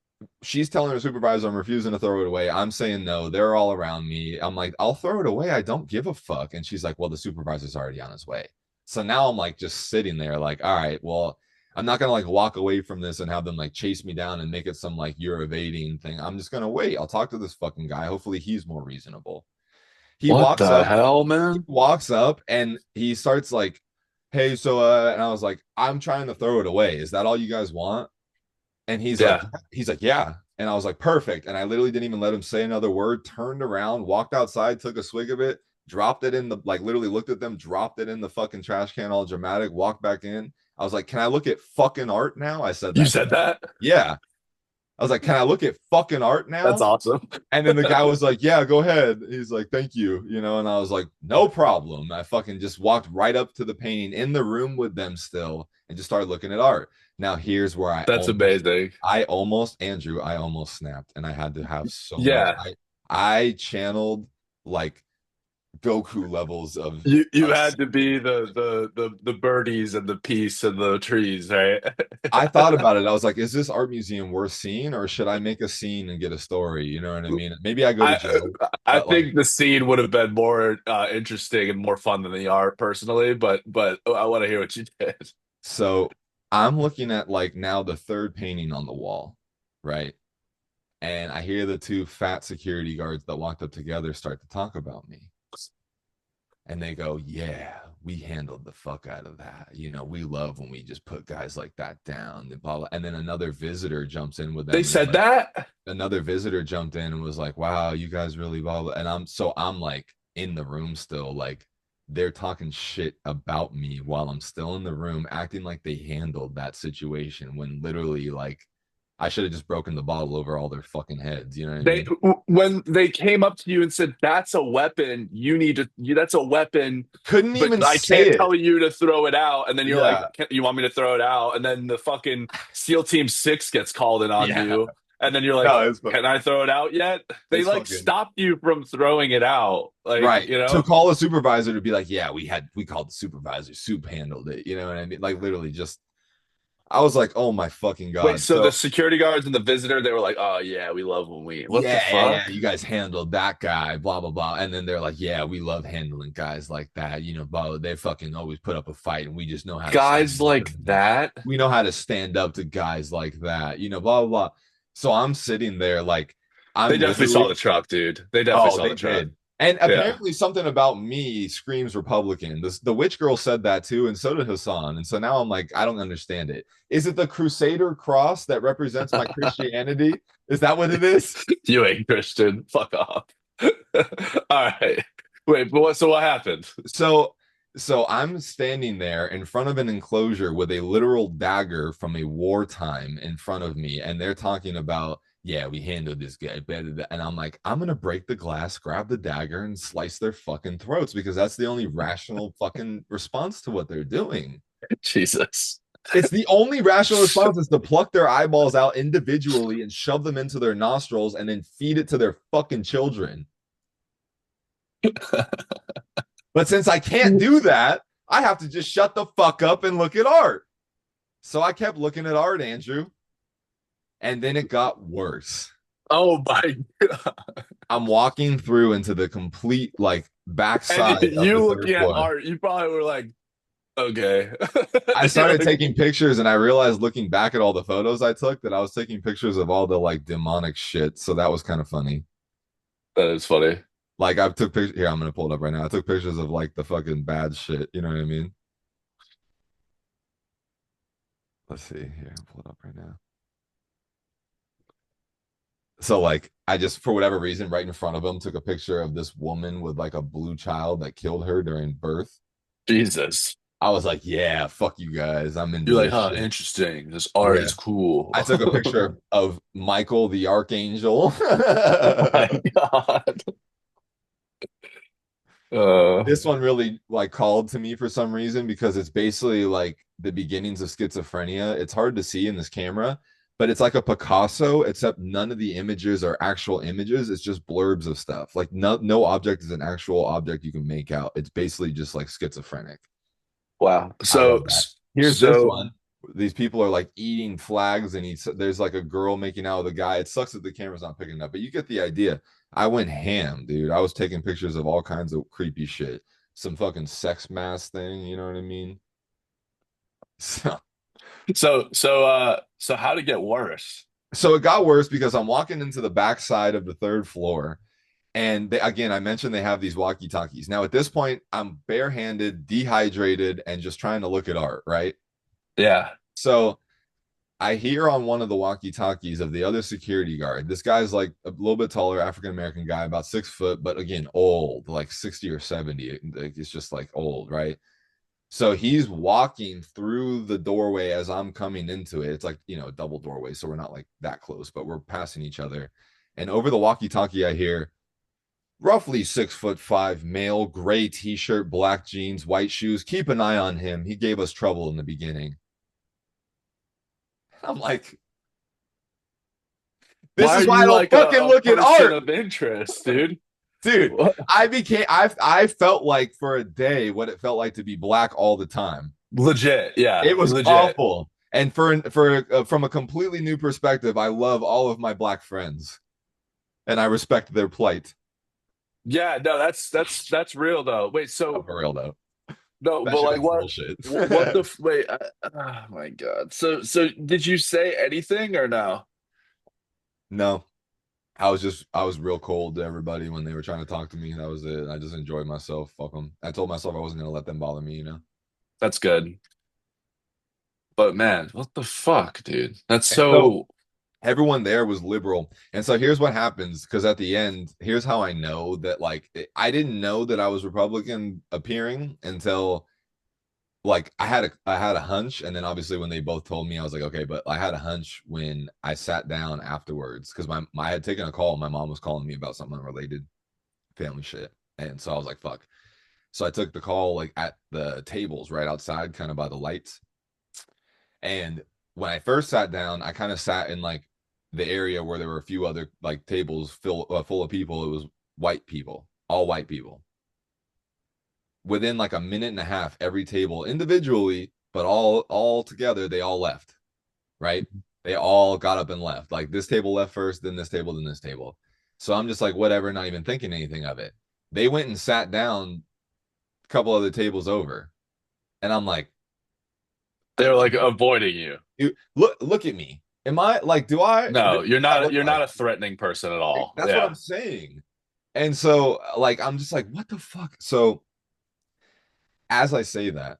she's telling her supervisor I'm refusing to throw it away. I'm saying no. They're all around me. I'm like, I'll throw it away. I don't give a fuck. And she's like, well, the supervisor's already on his way. So now I'm like just sitting there, like, all right, well, I'm not gonna like walk away from this and have them like chase me down and make it some like you're evading thing. I'm just gonna wait. I'll talk to this fucking guy. Hopefully he's more reasonable. He What walks the up, hell, he man? walks up and he starts like, hey, so and I was like, I'm trying to throw it away. Is that all you guys want? And Yeah. he's like, yeah. And I was like, perfect. And I literally didn't even let him say another word, turned around, walked outside, took a swig of it, dropped it in the, like, literally looked at them, dropped it in the fucking trash can, all dramatic, walked back in. I was like, can I look at fucking art now? I said You that to said him. that? Yeah. I was like, can I look at fucking art That's now? awesome. And then the guy was like, yeah, go ahead. He's like, thank you, you know, and I was like, no problem. I fucking just walked right up to the painting in the room with them still and just started looking at art. Now here's where That's amazing. Andrew, I almost snapped and I had to have so much. Yeah. I channeled like Goku levels You of had to be the birdies and the peace and the trees, right? I thought about it. I was like, is this art museum worth seeing or should I make a scene and get a story? You know what I mean? Maybe I go to I jail, I but like think the scene would have been more interesting and more fun than the art, personally. But I want to hear what you did. so I'm looking at like now the third painting on the wall, right? And I hear the two fat security guards that walked up together start to talk about me. And they go, yeah, we handled the fuck out of that. You know, we love when we just put guys like that down. And, blah, blah. And then another visitor jumps in with They them and is said like, that. another visitor jumped in and was like, wow, you guys really blah, blah. And I'm like in the room still, like they're talking shit about me while I'm still in the room, acting like they handled that situation when literally like I should have just broken the bottle over all their fucking heads. You know what I They mean? when they came up to you and said, "That's a weapon. You need to. That's a weapon." Couldn't But even I say can't it. tell you to throw it out. And then you're like, Yeah. You want me to throw it out? And then the fucking SEAL Team 6 gets called in on Yeah. you. And then you're like, No, can I throw it out yet? They it's like fucking stopped you from throwing it out. Like, right. To call a supervisor to be like, yeah, we called the supervisor, soup handled it. You know what I mean? Like literally just I was like, oh my fucking Wait, God. so the So security guards and the visitor, they were like, oh, yeah, we love when what the yeah, fuck? you guys handled that guy, blah blah blah. And then they're like, yeah, we love handling guys like that. You know, blah, they fucking always put up a fight and we just know how to Guys stand up to like them. that, We know how to stand up to guys like that, you know, blah blah blah. So I'm sitting there like they I'm definitely saw literally the truck, dude. They definitely oh, saw they the truck. did. And Yeah. apparently something about me screams Republican. The witch girl said that too, and so did Hassan. And so now I'm like, I don't understand it. Is it the Crusader cross that represents my Christianity? Is that what it is? You ain't Christian. Fuck off. All right. Wait, but so what happened? So so I'm standing there in front of an enclosure with a literal dagger from a wartime in front of me, and they're talking about, yeah, we handled this guy better. And I'm like, I'm gonna break the glass, grab the dagger, and slice their fucking throats because that's the only rational fucking response to what they're doing. Jesus. It's the only rational response is to pluck their eyeballs out individually and shove them into their nostrils and then feed it to their fucking children. But since I can't do that, I have to just shut the fuck up and look at art. So I kept looking at art, Andrew, and then it got worse. Oh my God. I'm walking through into the complete like And backside of the you third looking at floor. art, you probably were like, okay. I You're started like, taking pictures and I realized looking back at all the photos I took that I was taking pictures of all the like demonic shit. So that was kind of funny. that is funny. Like I took pictures here, I'm gonna pull it up right now. I took pictures of like the fucking bad shit. You know what I mean? Let's see here. I'll pull it up right now. So like I just for whatever reason, right in front of him, took a picture of this woman with like a blue child that killed her during birth. Jesus. I was like, yeah, fuck you guys. I'm into You're like, this huh, shit. interesting. This art Yeah. is cool. I took a picture of Michael the Archangel. Oh my God. Uh, This one really like called to me for some reason because it's basically like the beginnings of schizophrenia. It's hard to see in this camera, but it's like a Picasso, except none of the images are actual images. It's just blurbs of stuff. Like no object is an actual object you can make out. It's basically just like schizophrenic. wow. I love that. Here's this So one. These people are like eating flags, and there's like a girl making out with a guy. It sucks that the camera's not picking it up, but you get the idea. I went ham, dude. I was taking pictures of all kinds of creepy shit. Some fucking sex mask thing, you know what I mean? So, so how to get worse? so it got worse because I'm walking into the backside of the third floor. And again, I mentioned they have these walkie talkies. Now, at this point, I'm barehanded, dehydrated, and just trying to look at art, right? Yeah. So I hear on one of the walkie talkies of the other security guard. This guy's like a little bit taller, African American guy, about 6 foot, but again, old, like 60 or 70. It's just like old, right? So he's walking through the doorway as I'm coming into it. It's like, a double doorway. So we're not like that close, but we're passing each other. And over the walkie talkie, I hear roughly 6'5" male, gray t shirt, black jeans, white shoes. Keep an eye on him. He gave us trouble in the beginning. I'm like, Why this are is why I you don't like fucking a look at person art, of interest, dude? dude. What? I felt like for a day what it felt like to be black all the time. Legit, yeah, It was legit. awful. And from a completely new perspective, I love all of my black friends and I respect their plight. Yeah, no, that's real though. Wait, No, so for real though, no, that but shit like is bullshit. what the wait? Oh my God. So did you say anything or no? No, I was real cold to everybody when they were trying to talk to me. That was it. I just enjoyed myself. Fuck them. I told myself I wasn't gonna let them bother me. That's good. But man, what the fuck, dude? That's And so so everyone there was liberal. And so here's what happens because at the end, here's how I know that like I didn't know that I was Republican appearing until like I had a hunch, and then obviously when they both told me, I was like, okay, but I had a hunch when I sat down afterwards because I had taken a call. My mom was calling me about something unrelated, family shit, and so I was like, fuck. So I took the call like at the tables right outside, kind of by the lights. And when I first sat down, I kind of sat in like the area where there were a few other like tables full of people. It was white people, all white people. Within like a minute and a half, every table individually, but all together, they all left. Right? They all got up and left. Like this table left first, then this table, then this table. So I'm just like, whatever, not even thinking anything of it. They went and sat down a couple other tables over, and I'm like, they're like avoiding you. look at me. Am I like, No, what do I look you're not like? a threatening person at all. That's what I'm Yeah. saying. And so, like, I'm just like, what the fuck? So, as I say that,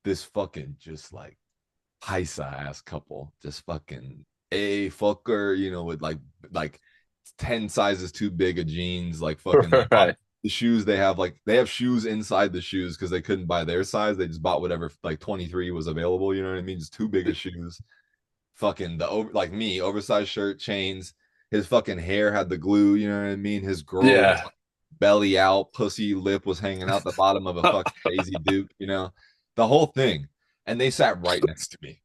this fucking just like Heisa ass couple, just fucking a fucker, with like 10 sizes too big of jeans, like fucking they bought Right. the shoes they have shoes inside the shoes because they couldn't buy their size. They just bought whatever like 23 was available, you know what I mean? Just too big of shoes. Fucking the over like me, oversized shirt, chains. His fucking hair had the glue, you know what I mean? His girl was Yeah. like belly out, pussy lip was hanging out the bottom of a fucking Daisy Duke. The whole thing. And they sat right next to me.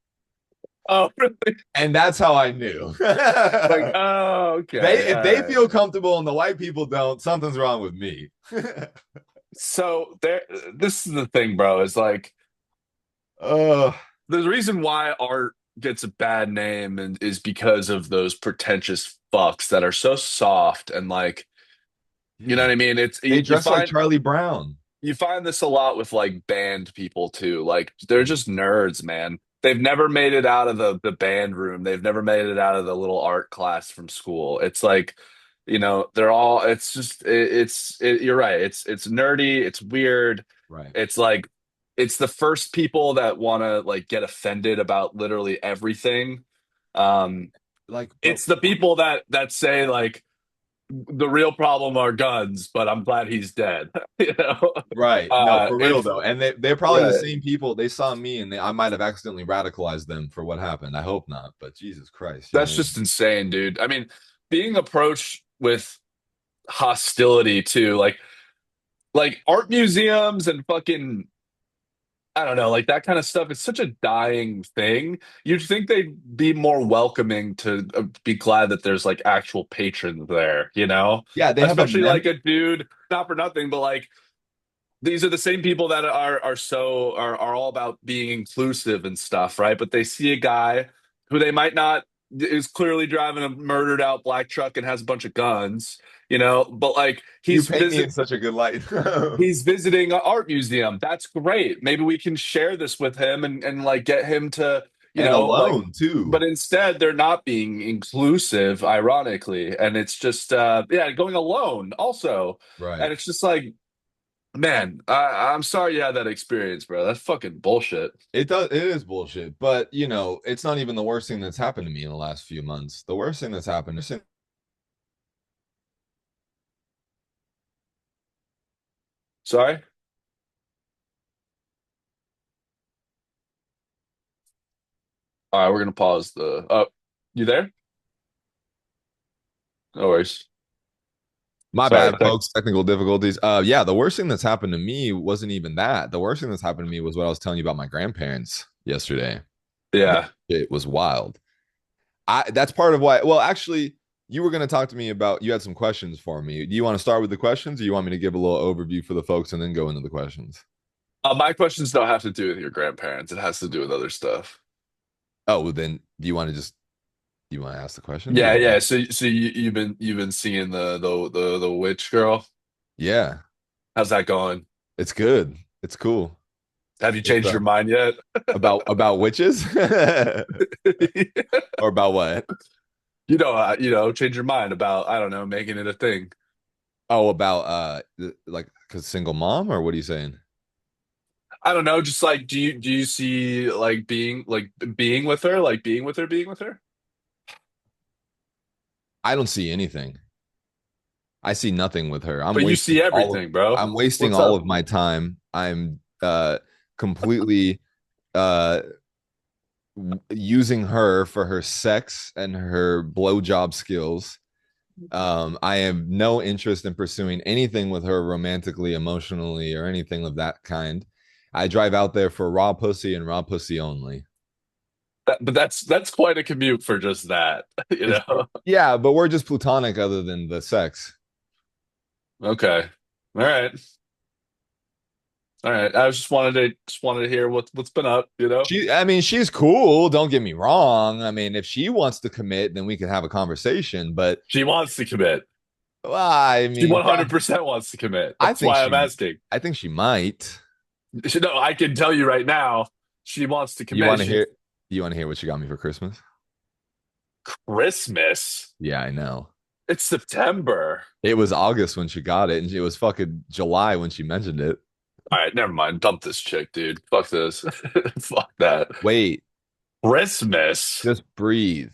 Oh, really? And that's how I knew. Like, oh, They okay. if All they right. feel comfortable and the white people don't, something's wrong with me. So there, this is the thing, bro. Is like uh the reason why art gets a bad name and is because of those pretentious fucks that are so soft and like, you know yeah. what I mean? It's They you dress like find Charlie Brown. you find this a lot with like band people too. Like they're Mm, just nerds, man. They've never made it out of the band room. They've never made it out of the little art class from school. It's like, they're all it's just you're right. It's nerdy, it's weird. right. It's like it's the first people that want to like get offended about literally everything. Um Like, but it's the people that say like the real problem are guns, but I'm glad he's dead. You know? right. No, for real It's though. And they're probably the right. same people. They saw me and I might have accidentally radicalized them for what happened. I hope not, but Jesus Christ, you know That's what I just mean? insane, dude. I mean, being approached with hostility too, like like art museums and fucking I don't know, like that kind of stuff. It's such a dying thing. You'd think they'd be more welcoming to be glad that there's like actual patrons there, you know? Yeah, they have a Especially mem. like a dude, not for nothing, but like these are the same people that are all about being inclusive and stuff, right? But they see a guy who they might not is clearly driving a murdered out black truck and has a bunch of guns, you know, but like You paint me in such a good light. he's visiting an art museum. That's great. Maybe we can share this with him and like get him to, you And know, like alone too. but instead they're not being inclusive, ironically. And it's just yeah, going alone also. Right. And it's just like, man, I'm sorry you had that experience, bro. That's fucking bullshit. It does. It is bullshit. But it's not even the worst thing that's happened to me in the last few months. The worst thing that's happened is Sorry? All right, we're gonna pause the you there? No worries. my Sorry. bad, folks. Technical difficulties. Yeah, the worst thing that's happened to me wasn't even that. The worst thing that's happened to me was what I was telling you about my grandparents yesterday. That Yeah. shit was wild. That's part of why. Well, actually, you were going to talk to me about. You had some questions for me. Do you want to start with the questions, or you want me to give a little overview for the folks and then go into the questions? My questions don't have to do with your grandparents. It has to do with other stuff. Oh, well, then do you want to just do you want to ask the questions, or Yeah, yeah. So you've been seeing the witch girl. yeah, How's that going? it's good. It's cool. Have you It's changed your mind yet? about witches or about what? Change your mind about I don't know, making it a thing. Oh, about like cause single mom, or what are you saying? I don't know, just like do you see like being with her, like being with her? I don't see anything. I see nothing with her. But you see everything, bro. I'm wasting What's all up? of my time. I'm completely uh using her for her sex and her blowjob skills. I have no interest in pursuing anything with her romantically, emotionally, or anything of that kind. I drive out there for raw pussy and raw pussy only. But that's quite a commute for just that, you It's know? yeah, but we're just platonic other than the sex. Okay. All right. All right. I just wanted to hear what's been up, you know? I mean, she's cool. Don't get me wrong. I mean, if she wants to commit, then we can have a conversation. But She wants to commit. well, I She mean, 100% wants to commit. I That's think why I'm she, asking. I think she might. No, I can tell you right now, she wants to You commit. want to hear? You want to hear what she got me for Christmas? Christmas. Yeah, I know. It's September. It was August when she got it, and it was fucking July when she mentioned it. All right, never mind. Dump this chick, dude. Fuck this. Fuck that. Wait, Christmas. just breathe.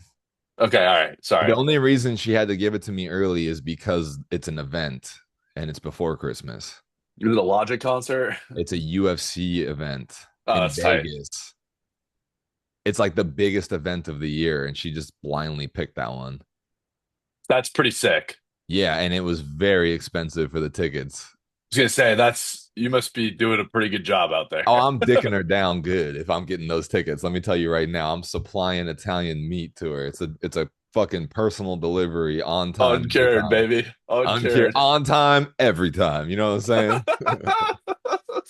Okay, all right. The Sorry. only reason she had to give it to me early is because it's an event and it's before Christmas. You did a Logic concert? It's a UFC event Oh, in that's tight. Vegas. It's like the biggest event of the year, and she just blindly picked that one. That's pretty sick. Yeah, and it was very expensive for the tickets. I was gonna say that's you must be doing a pretty good job out there. Oh, I'm dicking her down good if I'm getting those tickets. Let me tell you right now, I'm supplying Italian meat to her. It's a fucking personal delivery on time, every Uncured, time. baby. Uncured. On time, every time. You know what I'm saying?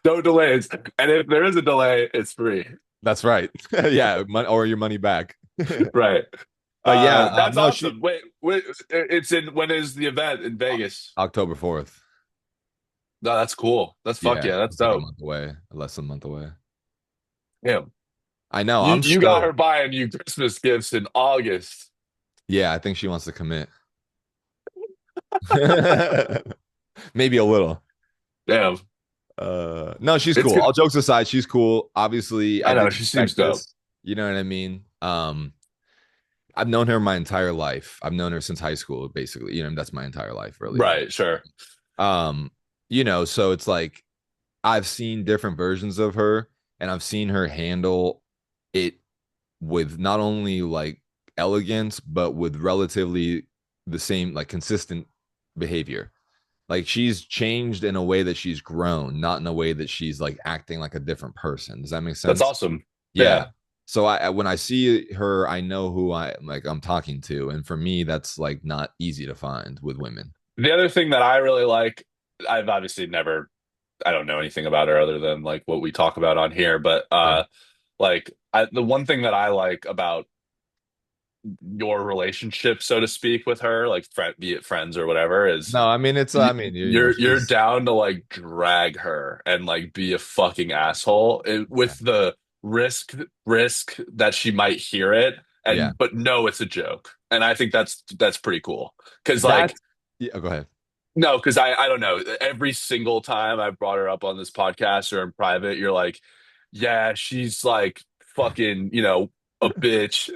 No delays. And if there is a delay, it's free. That's right. Yeah, or your money back. Right. But yeah, That's no, she awesome. Wait, it's in when is the event in Vegas? October 4th. No, that's cool. That's fuck Yeah, yeah, that's it's like a dope. month away, less than a month away. Yeah. I know. You I'm you got her stoked. buying you Christmas gifts in August. Yeah, I think she wants to commit. Maybe a little. Damn. No, she's It's cool. good. All jokes aside, she's cool. Obviously, I I know, didn't she seems expect dope. this. You know what I mean? I've known her my entire life. I've known her since high school, basically. That's my entire life, really. Right, sure. Um, so it's like I've seen different versions of her, and I've seen her handle it with not only like elegance, but with relatively the same, like consistent behavior. Like she's changed in a way that she's grown, not in a way that she's like acting like a different person. Does that make That's sense? awesome. Yeah. Yeah. So when I see her, I know who I'm talking to, and for me, that's like not easy to find with women. The other thing that I really like, I've obviously never, I don't know anything about her other than like what we talk about on here, but Sure. the one thing that I like about your relationship, so to speak, with her, like be it friends or whatever, is No, I mean it's y- I mean you're she's down to like drag her and like be a fucking asshole yeah with the risk that she might hear it yeah and but no, it's a joke. And I think that's pretty cool. Because like that's yeah. Go ahead. no, because I don't know. Every single time I've brought her up on this podcast or in private, you're like, yeah, she's like fucking, a bitch.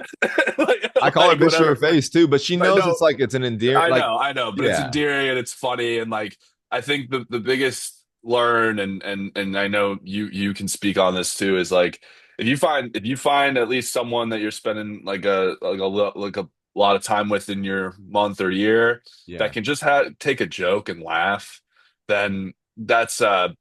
like, I call her like bitch to her whatever. face too, but she I knows know, it's like it's an endear like I know, but it's yeah endearing and it's funny and like I think the biggest learn and I know you can speak on this too is like if you find at least someone that you're spending like a lot of time with in your month or year that yeah can just take a joke and laugh, then that's a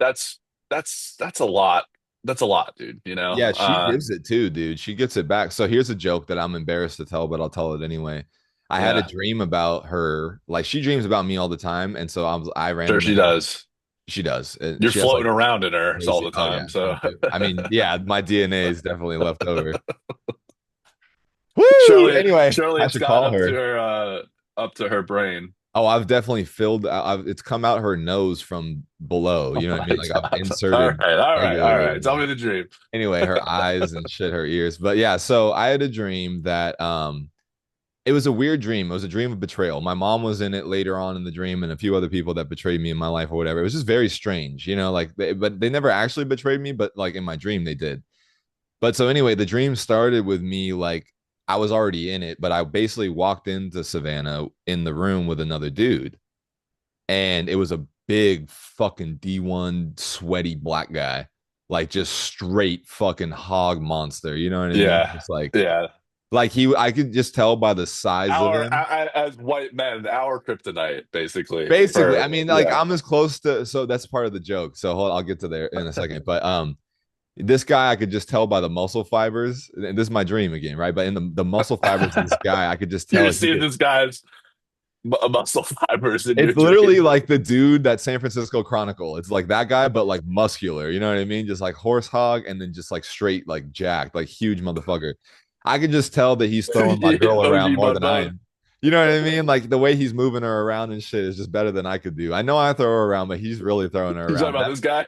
lot. That's a lot, dude, you know? yeah. She gives it too, dude. She gets it back. So here's a joke that I'm embarrassed to tell, but I'll tell it anyway. I had a Yeah, dream about her. Like she dreams about me all the time, and so I sure randomly she does. she does. You're She has like floating around in her all crazy. the Oh yeah, time, so I mean, yeah, my DNA is definitely left over. Woo! surely, Anyway, surely I it's should gotten call her. up to her brain. Oh, I've definitely filled. It's come out her nose from below. Oh You know what I mean? my Like I've God. All inserted right, all right, all regular. right. Tell me the dream. Anyway, her eyes and shit, her ears. But yeah, so I had a dream that it was a weird dream. It was a dream of betrayal. My mom was in it later on in the dream, and a few other people that betrayed me in my life or whatever. It was just very strange, like but they never actually betrayed me, but like in my dream they did. But so anyway, the dream started with me like I was already in it, but I basically walked into Savannah in the room with another dude, and it was a big fucking D1 sweaty black guy, like just straight fucking hog monster. You know what I mean? Yeah, Just yeah. like I could just tell by the size of him. As white men, our kryptonite, basically. Basically, I For mean, like yeah. I'm as close to, so that's part of the joke. So I'll get to there in a second. But this guy I could just tell by the muscle fibers, and this is my dream again, right? But in the muscle fibers of this guy, I could just You tell just he see could. this guy's muscle fibers in your It's literally dream. like the dude that San Francisco Chronicle. It's like that guy, but like muscular. You know what I mean? Just like horse hog, and then just like straight, like jacked, like huge motherfucker. I can just tell that he's throwing my girl around OG more Mud than I Bone. am. You know what I mean? Like the way he's moving her around and shit is just better than I could do. I know I throw her around, but he's really throwing her You talking around. about That this guy?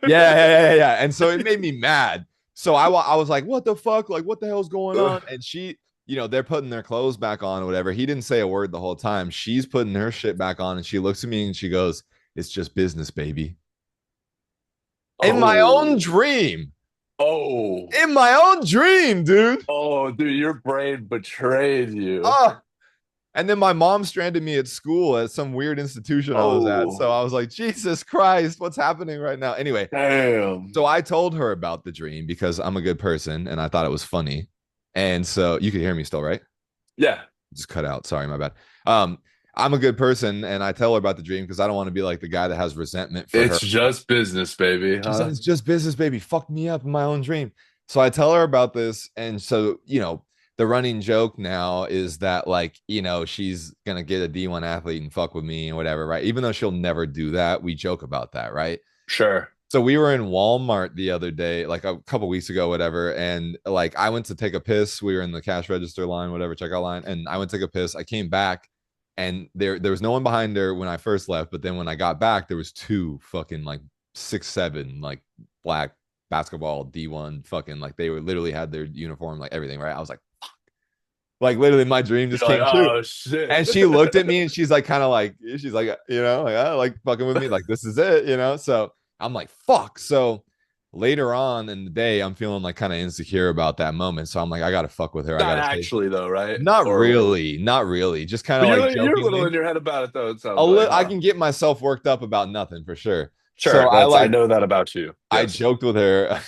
yeah. And so it made me mad. So I was like, what the fuck? Like, what the hell's going on? And she, they're putting their clothes back on or whatever. He didn't say a word the whole time. She's putting her shit back on and she looks at me and she goes, it's just business, baby. In my own Oh, dream. oh, In my own dream, dude. oh, dude, your brain betrayed you. Ah. And then my mom stranded me at school at some weird institution I was at. So Oh, I was like, Jesus Christ, what's happening right now? Anyway, damn. so I told her about the dream because I'm a good person and I thought it was funny. And so you could hear me still, right? Yeah, Just cut out. Sorry, my bad. Um, I'm a good person and I tell her about the dream because I don't want to be like the guy that has resentment for it's her. just business, baby, She said, huh? it's just business, baby. Fuck me up in my own dream. So I tell her about this. And so, the running joke now is that, like, she's going to get a D1 athlete and fuck with me and whatever, right? Even though she'll never do that, we joke about that, right? Sure. So we were in Walmart the other day, like a couple weeks ago, whatever. And like I went to take a piss. We were in the cash register line, whatever, checkout line. And I went to take a piss. I came back and there was no one behind her when I first left. But then when I got back, there was two fucking like 6'7", like black basketball D1 fucking like they were literally had their uniform, like everything, right? I was like literally my dream just You're like, came true. oh shit. And she looked at me and she's like, kind of like, she's like, like, like fucking with me, like, this is it. So I'm like, fuck. So later on in the day, I'm feeling like kind of insecure about that moment. So I'm like, I gotta fuck with her. I Not gotta say, actually though, right? not Or really, not really, just kind but of like you're a little jokingly. in your head about it though, it sounds like, I huh? can get myself worked up about nothing for sure. So Sure. I know that about you. I Yes. joked with her.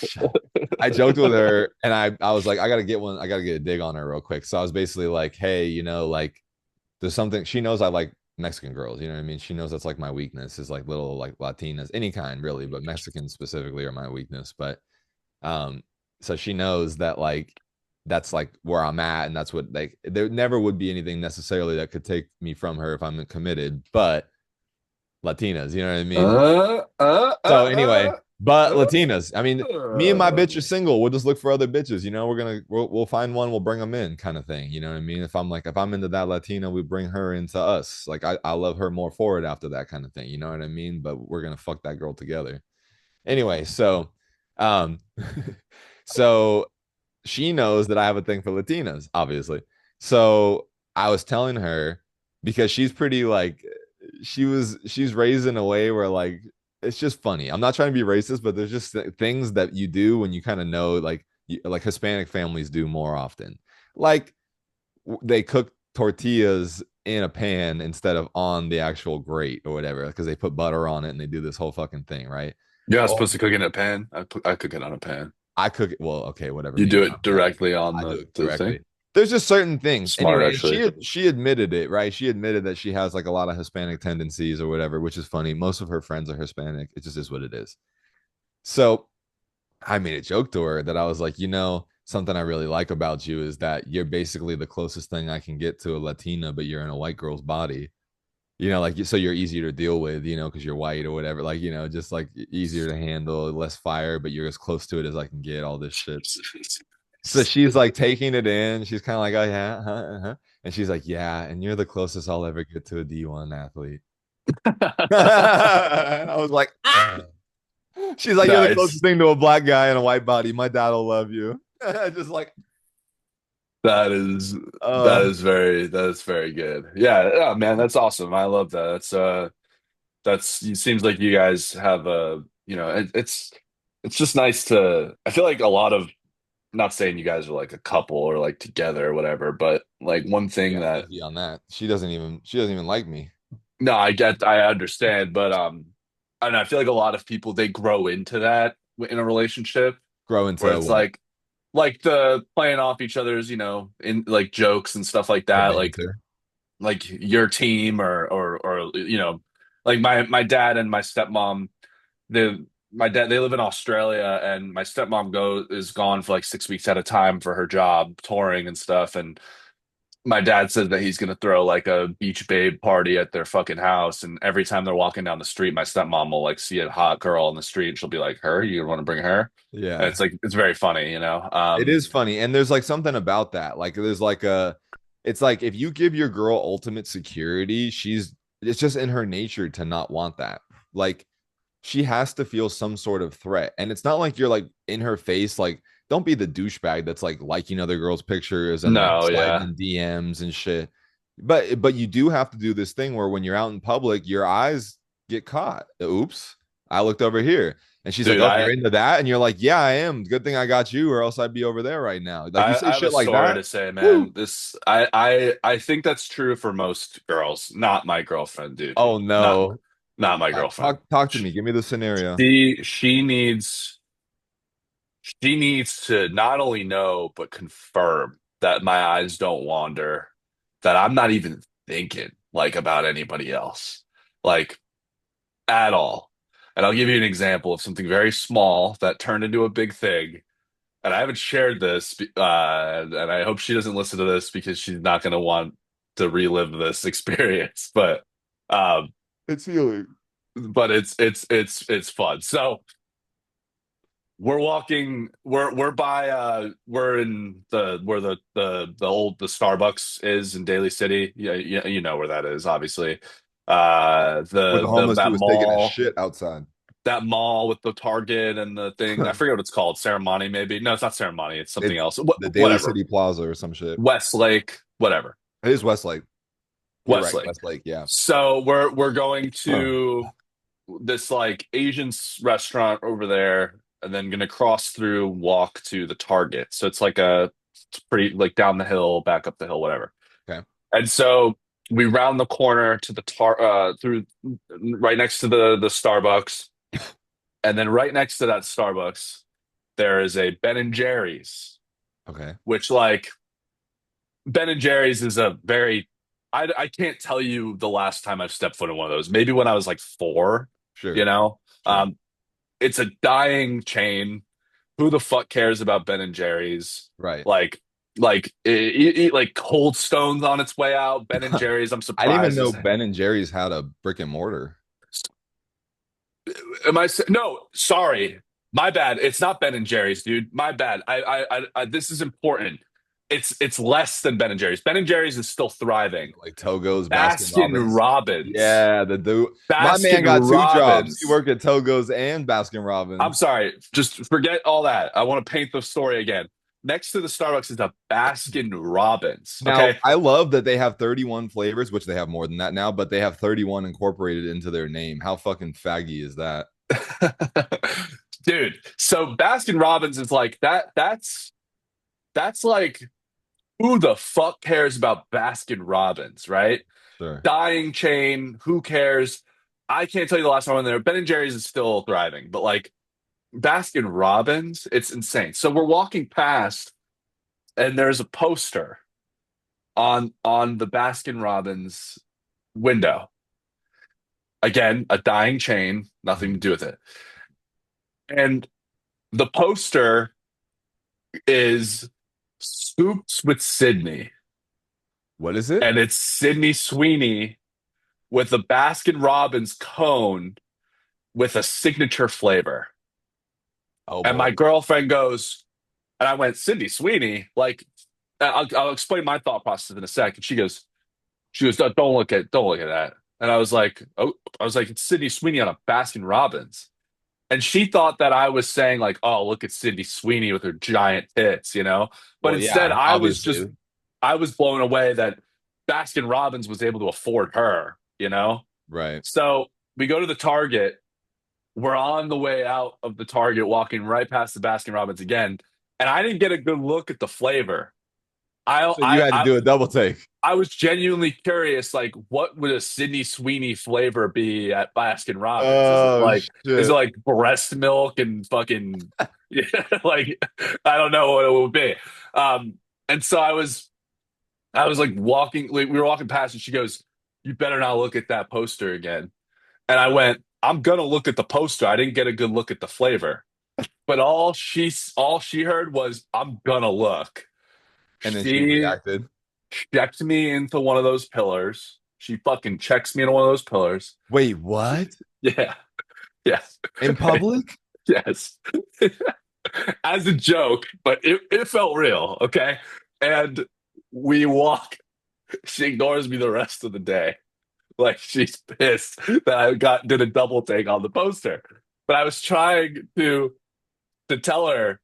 I joked with her and I was like, I gotta get one, I gotta get a dig on her real quick. So I was basically like, hey, like there's something she knows I like Mexican girls. You know what I mean? She knows that's like my weakness is like little like Latinas, any kind really, but Mexicans specifically are my weakness. But um, so she knows that like that's like where I'm at, and that's what like there never would be anything necessarily that could take me from her if I'm committed, but Latinas, you know what I mean? Uh, uh, So uh, anyway, uh, but Latinas, I mean, me and my uh. bitch are single. We'll just look for other bitches. You know, we'll find one. We'll bring them in, kind of thing. You know what I mean? If I'm into that Latina, we bring her into us. Like I love her more for it after that kind of thing. You know what I mean? But we're gonna fuck that girl together anyway. So, um, so she knows that I have a thing for Latinas, obviously. So I was telling her because she's pretty like she's raised in a way where like it's just funny. I'm not trying to be racist, but there's just things that you do when you kind of know like Hispanic families do more often. Like they cook tortillas in a pan instead of on the actual grate or whatever because they put butter on it and they do this whole fucking thing, right? You're not Oh, supposed to cook in a pan. I cook it on a pan. I cook it. Well, okay, whatever. You Maybe do I'm it bad. directly on I do it the thing. directly. There's just certain things. Smart, Anyway, and actually. she admitted it, right? She admitted that she has like a lot of Hispanic tendencies or whatever, which is funny. Most of her friends are Hispanic. It just is what it is. So I made a joke to her that I was like, something I really like about you is that you're basically the closest thing I can get to a Latina, but you're in a white girl's body. Like so you're easier to deal with, because you're white or whatever. Like, just like easier to handle, less fire, but you're as close to it as I can get. All this shit. So she's like taking it in. She's kind of like, oh yeah, uh-huh. And she's like, yeah, and you're the closest I'll ever get to a D1 athlete. And I was like, ah. She's like, you're the closest Nice. thing to a black guy in a white body. My dad will love you. Just like, That is uh, that is very good. Yeah, yeah, man, that's awesome. I love that. That's it seems like you guys have a, it's just nice to I feel like a lot of not saying you guys are like a couple or like together or whatever, but like one thing yeah, that easy on that. She doesn't even like me. no, I understand, but I don't know, I feel like a lot of people they grow into that in a relationship Grow where into it's what? like the playing off each other's, in like jokes and stuff like The that, banter. like your team or like my dad and my stepmom, they my dad they live in Australia and my stepmom is gone for like 6 weeks at a time for her job touring and stuff, and my dad says that he's gonna throw like a beach babe party at their fucking house, and every time they're walking down the street, my stepmom will like see a hot girl on the street and she'll be like, her, you want to bring her? And Yeah. it's like it's very funny. It is funny. And there's like something about that. Like there's like it's like if you give your girl ultimate security, it's just in her nature to not want that. Like she has to feel some sort of threat. And it's not like you're like in her face, like, don't be the douchebag that's like liking other girls' pictures and like No, sliding yeah. in DMs and shit. But you do have to do this thing where when you're out in public, your eyes get caught. Oops, I looked over here. And she's like, Dude, "Oh, you're into that?" And you're like, "Yeah, I am. Good thing I got you, or else I'd be over there right now." Like you say I have a shit like story that. to say, Woo. man. I think that's true for most girls. Not my girlfriend, dude. Oh Not no. not my girlfriend. Talk to me. Give me the scenario. She needs to not only know but confirm that my eyes don't wander, that I'm not even thinking like about anybody else, like at all. And I'll give you an example of something very small that turned into a big thing. And I haven't shared this, and I hope she doesn't listen to this because she's not going to want to relive this experience. Um, It's healing. but it's fun. So we're in the where the Starbucks is in Daly City. Yeah, yeah, you know where that is, obviously. With the The homeless who was taking a shit outside. that mall with the Target and the thing. I forget what it's called. Ceremony, maybe. No, it's not Ceremony. It's something It's else. the Daily Whatever. City Plaza or some shit. Westlake, whatever. It is Westlake. You're right, Westlake. Westlake. Yeah. So we're going to this like Asian restaurant over there, and then gonna cross through, walk to the Target. So it's pretty like down the hill, back up the hill, whatever. Okay. And so we round the corner to the tar through right next to the Starbucks, and then right next to that Starbucks, there is a Ben and Jerry's, Okay. which like Ben and Jerry's is a very I can't tell you the last time I've stepped foot in one of those. Maybe when I was like four, you Sure, know. sure. It's a dying chain. Who the fuck cares about Ben and Jerry's? Right. Like, like Cold Stone's on its way out. Ben and Jerry's, I'm I didn't even surprised. know Is Ben and Jerry's had a brick and mortar. am I? No, sorry, my bad. It's not Ben and Jerry's, dude. My bad. This is important. It's less than Ben and Jerry's. Ben and Jerry's is still thriving. Like Togo's, Baskin Baskin Robbins. Robbins. Yeah, the dude. My man Baskin got two jobs. He Robbins. worked at Togo's and Baskin I'm Robbins. sorry. Just forget all that. I want to paint the story again. Next to the Starbucks is the Baskin Robbins. Now, Okay. I love that they have 31 flavors, which they have more than that now, but they have 31 incorporated into their name. How fucking faggy is that? Dude, so Baskin Robbins is like that. That's like who the fuck cares about Baskin Robbins, right? Sure. Dying chain. Who cares? I can't tell you the last time I went there. Ben and Jerry's is still thriving, but like Baskin Robbins, it's insane. So we're walking past, and there's a poster on the Baskin Robbins window. Again, a dying chain, nothing to Mhm. do with it. And the poster is Scoops with Sydney, What is it? and it's Sydney Sweeney with a Baskin Robbins cone with a signature flavor. Oh And boy. my girlfriend goes, and I went, Sydney Sweeney? Like, I'll explain my thought process in a second. She goes, don't look at that. And I was like, oh, I was like, it's Sydney Sweeney on a Baskin Robbins. And she thought that I was saying like, oh, look at Sydney Sweeney with her giant tits, you know? But Well, instead, yeah, obviously. I was blown away that Baskin Robbins was able to afford her, you know? Right. So we go to the Target. We're on the way out of the Target, walking right past the Baskin Robbins again. And I didn't get a good look at the flavor. I, So you I, had to I, do a double take. I was genuinely curious, like, what would a Sydney Sweeney flavor be at Baskin Robbins? Oh Is it shit. like breast milk and fucking, yeah, like, I don't know what it would be. Um, and so I was like walking, like, we were walking past, and she goes, "You better not look at that poster again." And I went, "I'm gonna look at the poster." I didn't get a good look at the flavor, but all she heard was, "I'm gonna look." And then she She reacted. checked me into one of those pillars. She fucking checks me into one of those pillars. Wait, what? Yeah. Yes. In public? Yes. As a joke, but it felt real. Okay. And we walk. She ignores me the rest of the day. Like she's pissed that I did a double take on the poster. But I was trying to tell her,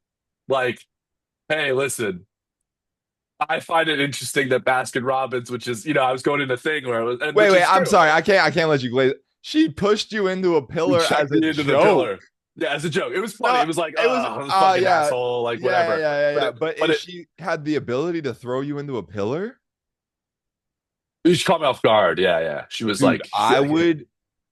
like, hey, listen, I find it interesting that Baskin Robbins, which is, I was going in a thing where it was, and Wait, which wait, is I'm true. sorry. I can't let you glaze. She pushed you into a He pillar as checked a me into the joke. pillar. Yeah, as a joke. It was funny. No, It was like, it was oh, this fucking yeah. asshole, like Yeah, yeah, whatever. yeah, yeah, But yeah. it, But but if it, she had the ability to throw you into a pillar, she caught me off guard. Yeah, yeah. She was dude, like,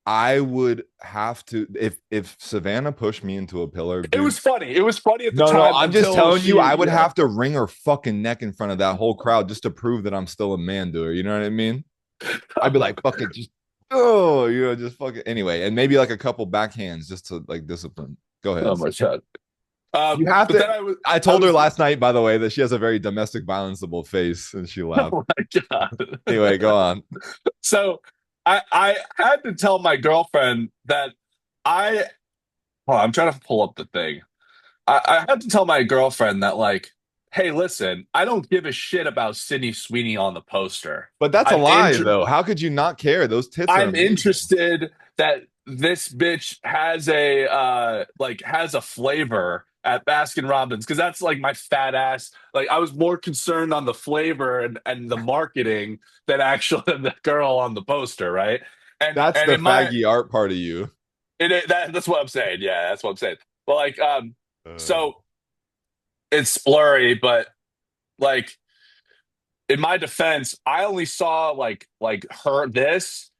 I would have to if Savannah pushed me into a pillar, it dude. was funny. It was funny at the No, no, time I'm just until telling you, I would yeah. have to wring her fucking neck in front of that whole crowd just to prove that I'm still a man to her. You know what I mean? I'd be like, fuck it, just just fuck it. Anyway, and maybe like a couple backhands just to like discipline. Go Oh ahead. my god. You have But to. then I I told her was, last night, by the way, that she has a very domestic violenceable face, and she laughed. oh my Anyway, god. go on. So I had to tell my girlfriend that I, I'm trying to pull up the thing. I had to tell my girlfriend that, like, hey, listen, I don't give a shit about Sydney Sweeney on the poster. But that's a I'm lie, inter- though. How could you not care? Those tits are I'm amazing. interested that this bitch has a flavor at Baskin Robbins, because that's like my fat ass. Like I was more concerned on the flavor and the marketing than actually than the girl on the poster, right? That's And the in my faggy art part of you. that's what I'm saying. Yeah, that's what I'm saying. But like Uh, so it's blurry, but like in my defense, I only saw like her this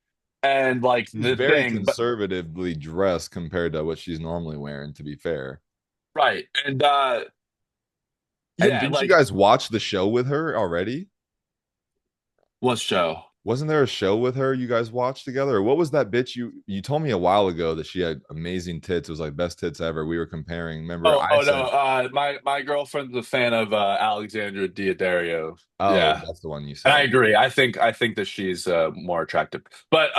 and like she's the very thing, but conservatively dressed compared to what she's normally wearing, to be fair. right. And And yeah, didn't you like guys watch the show with her already? what show? Wasn't there a show with her you guys watched together? Or what was that bitch you told me a while ago that she had amazing tits? It was like best tits ever. We were comparing. Remember, Oh, I oh no. said, My girlfriend's a fan of Alexandra Daddario. "Oh, Yeah, that's the one you and I said." agree. I think that she's more attractive. But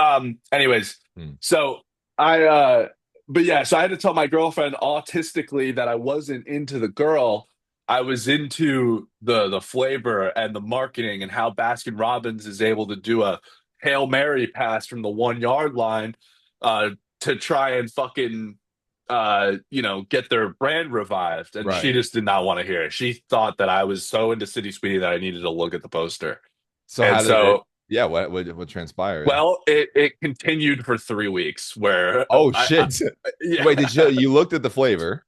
anyways, Hmm. so I but yeah, so I had to tell my girlfriend autistically that I wasn't into the girl. I was into the flavor and the marketing and how Baskin Robbins is able to do a Hail Mary pass from the 1 yard line uh to try and fucking get their brand revived. And she Right. just did not want to hear it. She thought that I was so into City Sweetie that I needed to look at the poster. So And how did it? so, Yeah. What transpired? well, it continued for 3 weeks where Oh shit! yeah, Wait, did you looked at the flavor?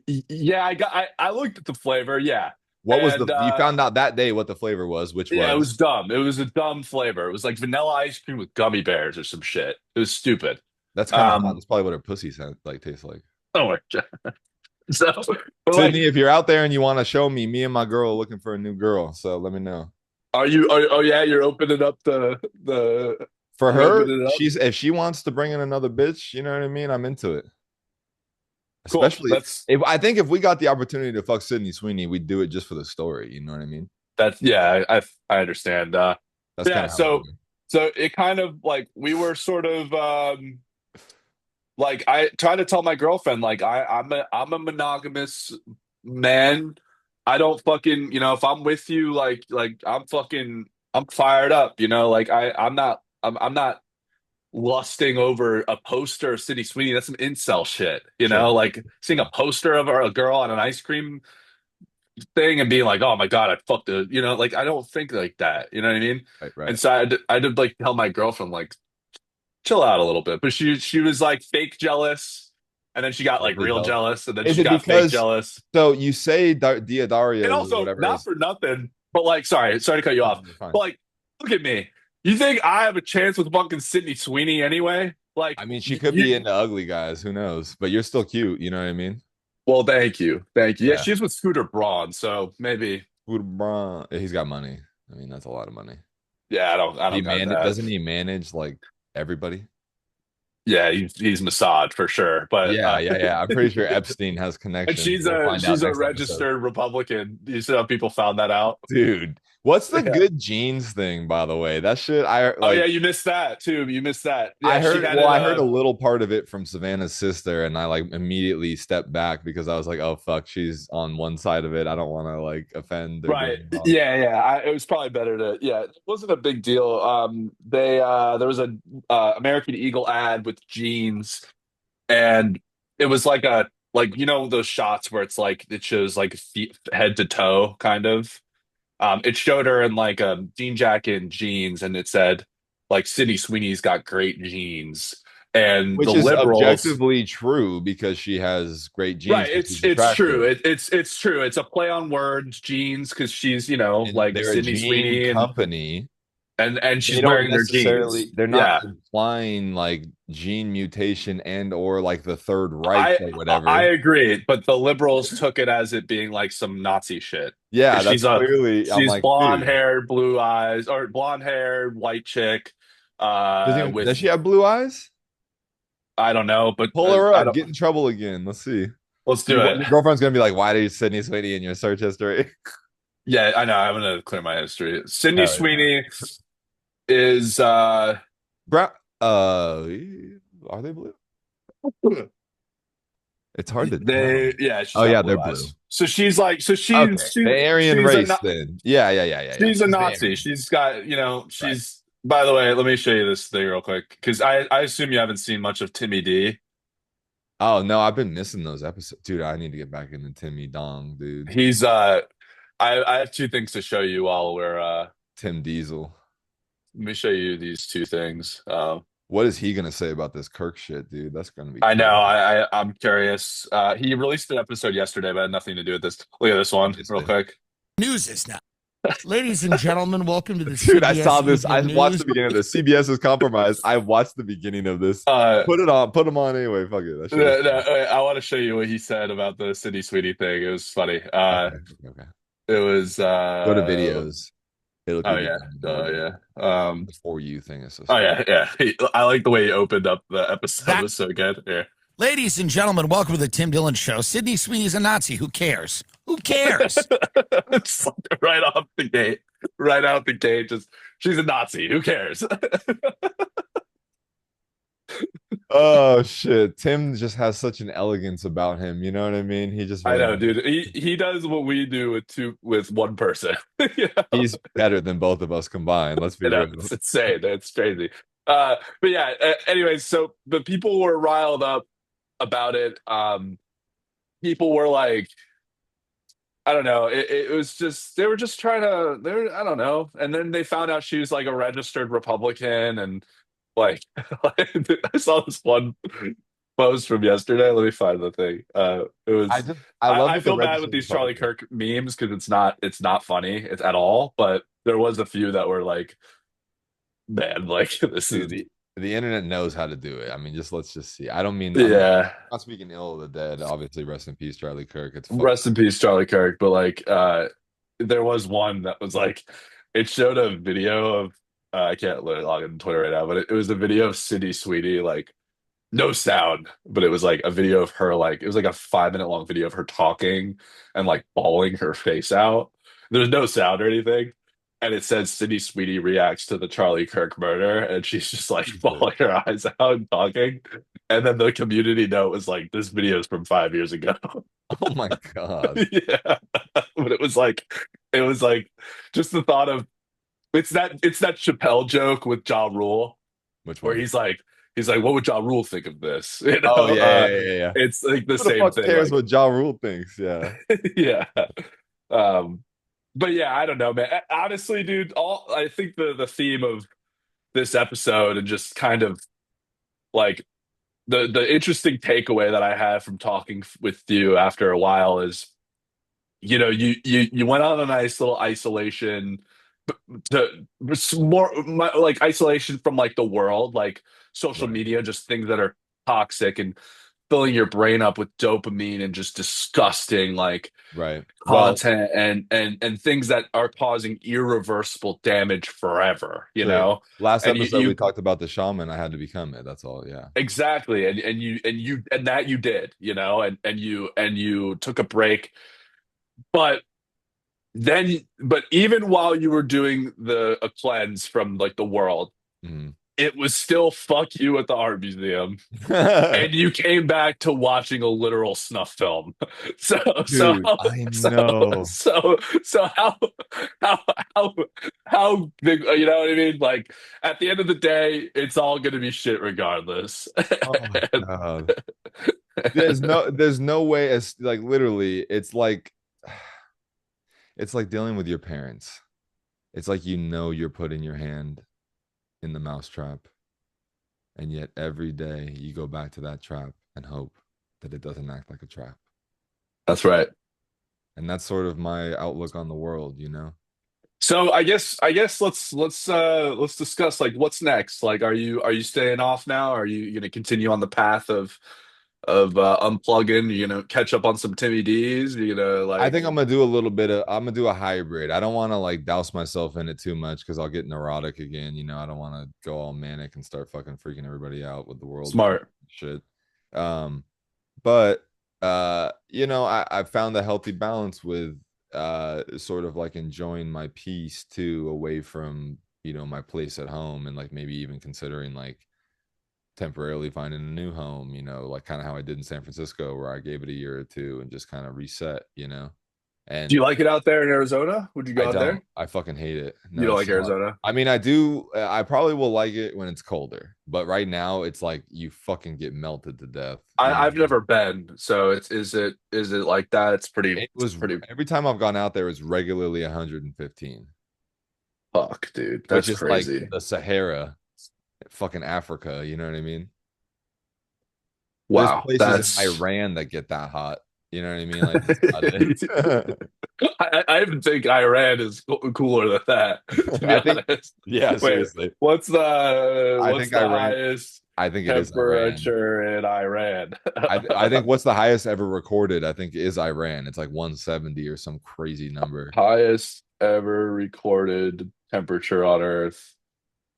yeah, I looked at the flavor, yeah. What was the And you found out that day what the flavor was, which yeah, it was was dumb. It was a dumb flavor. It was like vanilla ice cream with gummy bears or some shit. It was stupid. that's kind of hot. Um, That's probably what her pussy sound like tastes like. oh my God. So, but like, Sydney, if you're out there and you want to show me, me and my girl are looking for a new girl, so let me know. oh yeah, you're opening up the For you're her, opening it up. she's if she wants to bring in another bitch, you know what I mean? I'm into it. Cool. Especially That's if I think if we got the opportunity to fuck Sydney Sweeney, we'd do it just for the story. You know what I mean? that's yeah, I understand. That's kind Yeah, of how I so do. so it kind of like we were sort of like I try to tell my girlfriend like I'm a monogamous man. I don't fucking, if I'm with you like I'm fired up, like I'm not lusting over a poster of City Sweeney. That's some incel shit, Sure, like seeing a sure. poster of a girl on an ice cream thing and being like, oh my God, I fucked a, like I don't think like that. You know what I mean? Right, And right. so I did like tell my girlfriend like chill out a little bit, but she was like fake jealous, and then she got like Overly real jealous. jealous, and then Is she it got fake because jealous. so you say And Diodarios or also, whatever not is for nothing, but like, sorry to cut you off, you're fine. but like, look at me. You think I have a chance with fucking Sydney Sweeney anyway? Like, I mean, she could be into ugly guys, who knows? But you're still cute, you know what I mean? well, thank you. Yeah, Yeah. she's with Scooter Braun, so maybe. He's got money. I mean, that's a lot of money. Yeah, I don't got that. Doesn't he manage like everybody? Yeah, he's Mossad for sure, but Yeah, yeah, yeah. I'm pretty sure Epstein has and connections. she's We'll a find out she's a next episode. registered Republican. You see how people found that out? Dude, what's the Yeah. good genes thing, by the way? That shit, I Oh yeah, like. you missed that too. You missed that. I Yeah, she heard, had well, it. I heard a little part of it from Savannah's sister, and I like immediately stepped back because I was like, oh, fuck, she's on one side of it. I don't want to like offend or do Right. anything wrong. Yeah, yeah. It was probably better to. Yeah, it wasn't a big deal. There was a American Eagle ad with jeans, and it was like those shots where it's like it shows like feet, head to toe kind of. It showed her in like a jean jacket and jeans, and it said like Sydney Sweeney's got great jeans, and the Which is liberals. objectively true because she has great genes Right, because it's she's it's true. attractive. It's true. It's a play on words, jeans, because she's And like they're a Sydney gene Sweeney, and company. and They she's don't wearing their jeans. necessarily, they're not Yeah, implying like gene mutation and or like the Third Reich I or I whatever. agree, but the liberals took it as it being like some Nazi shit. Yeah, Because that's clearly, I'm she's like, blonde dude, haired, blue eyes, or blonde haired, white chick. does With she have blue eyes? I don't know, but Pull her I up, don't. get in trouble again. Let's see. Let's do it. Your girlfriend's gonna be like, why did Sydney Sweeney in your search history? Yeah, I know. I'm gonna clear my history. Sydney Hell yeah. Sweeney is Brown, are they blue? It's hard to tell. she's Oh got yeah, they're blue blue. eyes. So she's like Okay, the Aryan she's a race then. Yeah, yeah, yeah, yeah, yeah. she's a She's the Nazi. Aryan. She's got, Right. she's, by the way, let me show you this thing real quick because I assume you haven't seen much of Timmy D. Oh no, I've been missing those episodes, dude. I need to get back into Timmy Dong, dude. He's I have two things to show you while we're Tim Diesel. let me show you these two things. What is he gonna say about this Kirk shit, dude? That's gonna be I know, crazy. I'm curious. He released an episode yesterday, but had nothing to do with this. Look at this I one missed real it. quick. News is now. Ladies and gentlemen, welcome to the Dude, I CBS saw this. I Evening watched News. the beginning of this. CBS is compromised. I watched the beginning of this. Uh, Put it on. Put them on anyway. Fuck it. That shit was no, funny. I want to show you what he said about the City Sweetie thing. It was funny. Okay. Okay. It was Go to videos. It'll Oh keep you yeah. on Oh board. yeah. The For You thing is so Oh stupid. yeah, yeah. I like the way he opened up the episode. It That, was so good. Yeah. ladies and gentlemen, welcome to the Tim Dillon Show. Sydney Sweeney's a Nazi. Who cares? Who cares? It's like right off the gate. Right out the gate. Just she's a Nazi. Who cares? Oh shit. Tim just has such an elegance about him. You know what I mean? He just I really know, dude. He does what we do with one person. You know? he's better than both of us combined. Let's be I know real. it's insane. It's crazy. But yeah. Anyways, so the people were riled up about it. People were like, I don't know. It was just they were just trying to. They were, I don't know. And then they found out she was like a registered Republican, and like I saw this one post from yesterday. Let me find the thing. It I was. just I love I that the feel bad with registered these Charlie Republican. Kirk memes because it's not funny. It's at all. But there was a few that were like, man, like this Dude, is the internet knows how to do it. I mean, just let's just see. I'm yeah. not speaking ill of the dead. Obviously, rest in peace, Charlie Kirk. It's fuck. Rest in peace, Charlie Kirk. But like, there was one that was like, it showed a video of, I can't log in Twitter right now, but it was a video of Sydney Sweetie, like, no sound, but it was like a video of her, like, it was like a 5 minute long video of her talking and like bawling her face out. There's no sound or anything. And it says Sydney Sweetie reacts to the Charlie Kirk murder, and she's just like Jesus. bawling her eyes out and talking. And then the community note was like, this video is from 5 years ago. Oh my God. Yeah. But it was like just the thought of it's that Chappelle joke with Ja Rule Which where one? he's like, what would Ja Rule think of this? Oh yeah. It's like the Who the same fuck thing. cares Like, what Ja Rule thinks? Yeah. yeah. But yeah, I don't know, man. Honestly, dude, all I think the theme of this episode and just kind of like the interesting takeaway that I had from talking with you after a while is you went on a nice little isolation to more like isolation from like the world, like social Right. media, just things that are toxic and filling your brain up with dopamine and just disgusting like Right. Well, content and things that are causing irreversible damage forever, true. Last and you, episode we you talked about the shaman. I had to become it. That's all. Yeah. exactly, and that you did, and you took a break, but but even while you were doing a cleanse from like the world, Mhm. it was still fuck you at the art museum, and you came back to watching a literal snuff film. So so Dude, I so know. so how how how big, you know what I mean? Like at the end of the day, it's all gonna be shit regardless. Oh God. There's no way as like literally it's like dealing with your parents. It's like you're putting your hand in the mousetrap, and yet every day you go back to that trap and hope that it doesn't act like a trap. That's right. And that's sort of my outlook on the world, So I guess let's discuss like what's next. Like are you staying off now? Are you gonna continue on the path of unplugging? You gonna catch up on some Timmy D's? You gonna I like think I'm gonna do a hybrid. I don't want to like douse myself in it too much because I'll get neurotic again. I don't want to go all manic and start fucking freaking everybody out with the world smart? shit. Um, but I found a healthy balance with sort of like enjoying my peace too, away from my place at home, and like maybe even considering like temporarily finding a new home, like kind of how I did in San Francisco, where I gave it a year or two and just kind of reset. Do you And like it out there in Arizona? Would you I go out don't. there? I fucking hate it. You No, don't like so Arizona? I mean, I do. I probably will like it when it's colder, but right now it's like you fucking get melted to death. I've never been, so is it like that? It's pretty It it's was pretty every time I've gone out there, it's regularly 115, fuck, dude. which That's is like crazy. the Sahara, fucking Africa. You know what I mean? There's Wow, places in that's Iran that get that hot. You know what I mean? Like that's about it. I even think Iran is cooler than that, to be I think, honest. yeah, Wait, seriously. what's the I what's think the Iran. highest I think it is Iran. temperature in Iran? I think what's the highest ever recorded, I think, is Iran. It's like 170 or some crazy number. Highest ever recorded temperature on Earth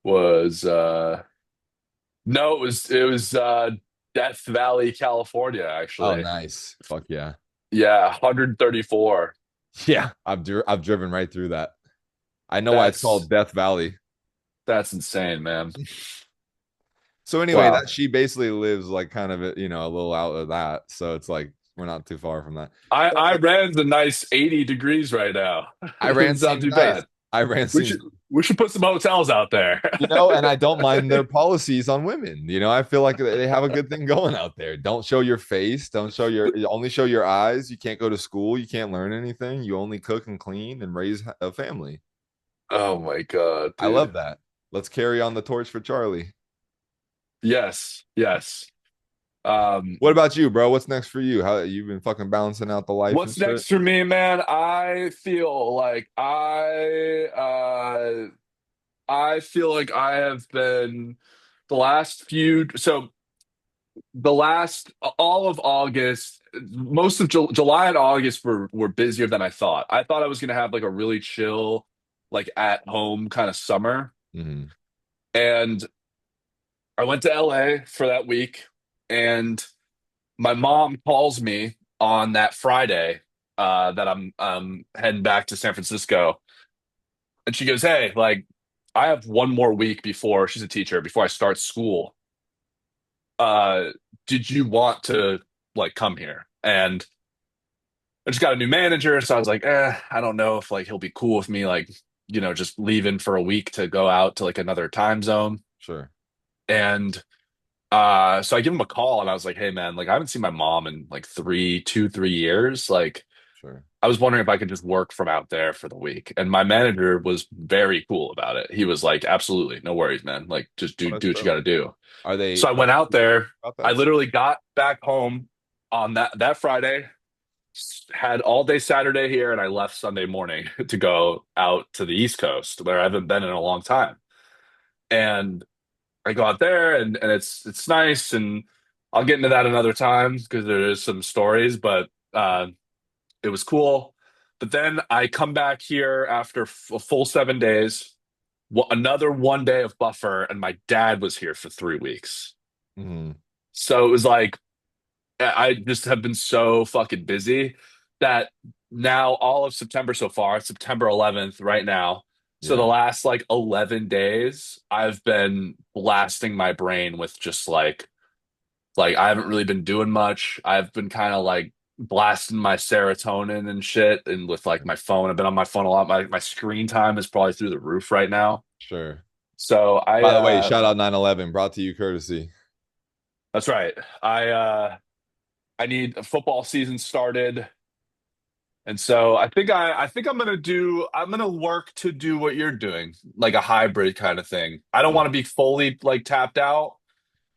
was no, it was Death Valley, California, Oh, actually. nice. Fuck yeah. Yeah, 134. Yeah, I've driven right through that. I know why it's called That's Death Valley. that's insane, man. So anyway, Wow. that she basically lives like kind of a little out of that. So it's like we're not too far from that. I ran the nice 80 degrees right now. Iran It's not seems too nice. bad. Iran We seems should we should put some hotels out there. and I don't mind their policies on women. I feel like they have a good thing going out there. Don't show your face. Don't show you only show your eyes. You can't go to school. You can't learn anything. You only cook and clean and raise a family. Oh my God, I love dude. that. Let's carry on the torch for Charlie. Yes, yes. What about you, bro? What's next for you? How you've been fucking balancing out the life and What's shit? next for me, man? I feel like I have been the last few so the last all of August, most of July and August were busier than I thought. I thought I was gonna have like a really chill, like at home kind of summer. Hmm. And I went to LA for that week, and my mom calls me on that Friday that I'm heading back to San Francisco, and she goes, "Hey, like I have one more week before she's a teacher before I start school. Uh, did you want to like come here?" And I just got a new manager, so I was like, I don't know if like he'll be cool with me like just leaving for a week to go out to like another time zone. Sure, And so I give him a call and I was like, hey man, like I haven't seen my mom in like 3 years. Like sure. I was wondering if I could just work from out there for the week. And my manager was very cool about it. He was like, absolutely, no worries, man. Like just Oh, do that's do what you dope. gotta do. Are So they I went out there. about I that? literally got back home on that Friday, had all day Saturday here, and I left Sunday morning to go out to the East Coast where I haven't been in a long time. And I go out there and it's nice, and I'll get into that another time because there is some stories, but it was cool. But then I come back here after a full 7 days, another one day of buffer, and my dad was here for 3 weeks. Hmm. So it was like I just have been so fucking busy that now all of September so far, it's September 11th right now. So the Yeah, last like 11 days, I've been blasting my brain with just like I haven't really been doing much. I've been kind of like blasting my serotonin and shit and with like my phone. I've been on my phone a lot. My screen time is probably through the roof right now. sure. So I By the way, shout out 9/11, brought to you courtesy. that's right. I need a football season started. And so I think I'm gonna work to do what you're doing, like a hybrid kind of thing. I don't Yeah, want to be fully like tapped out,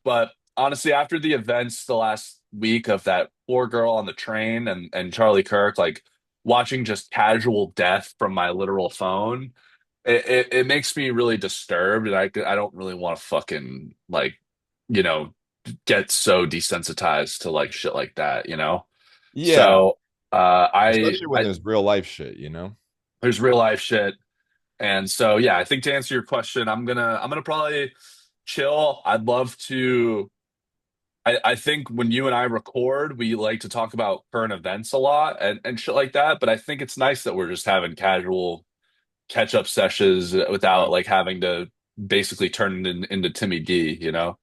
but honestly, after the events the last week of that poor girl on the train and Charlie Kirk, like watching just casual death from my literal phone, it makes me really disturbed, and I don't really want to fucking like, you know, get so desensitized to like shit like that. yeah. So Especially when I there's real life shit. there's real life shit. And so yeah, I think to answer your question, I'm gonna probably chill. I'd love to I think when you and I record, we like to talk about current events a lot and shit like that. But I think it's nice that we're just having casual catch-up sessions without like having to basically turn it into Timmy D.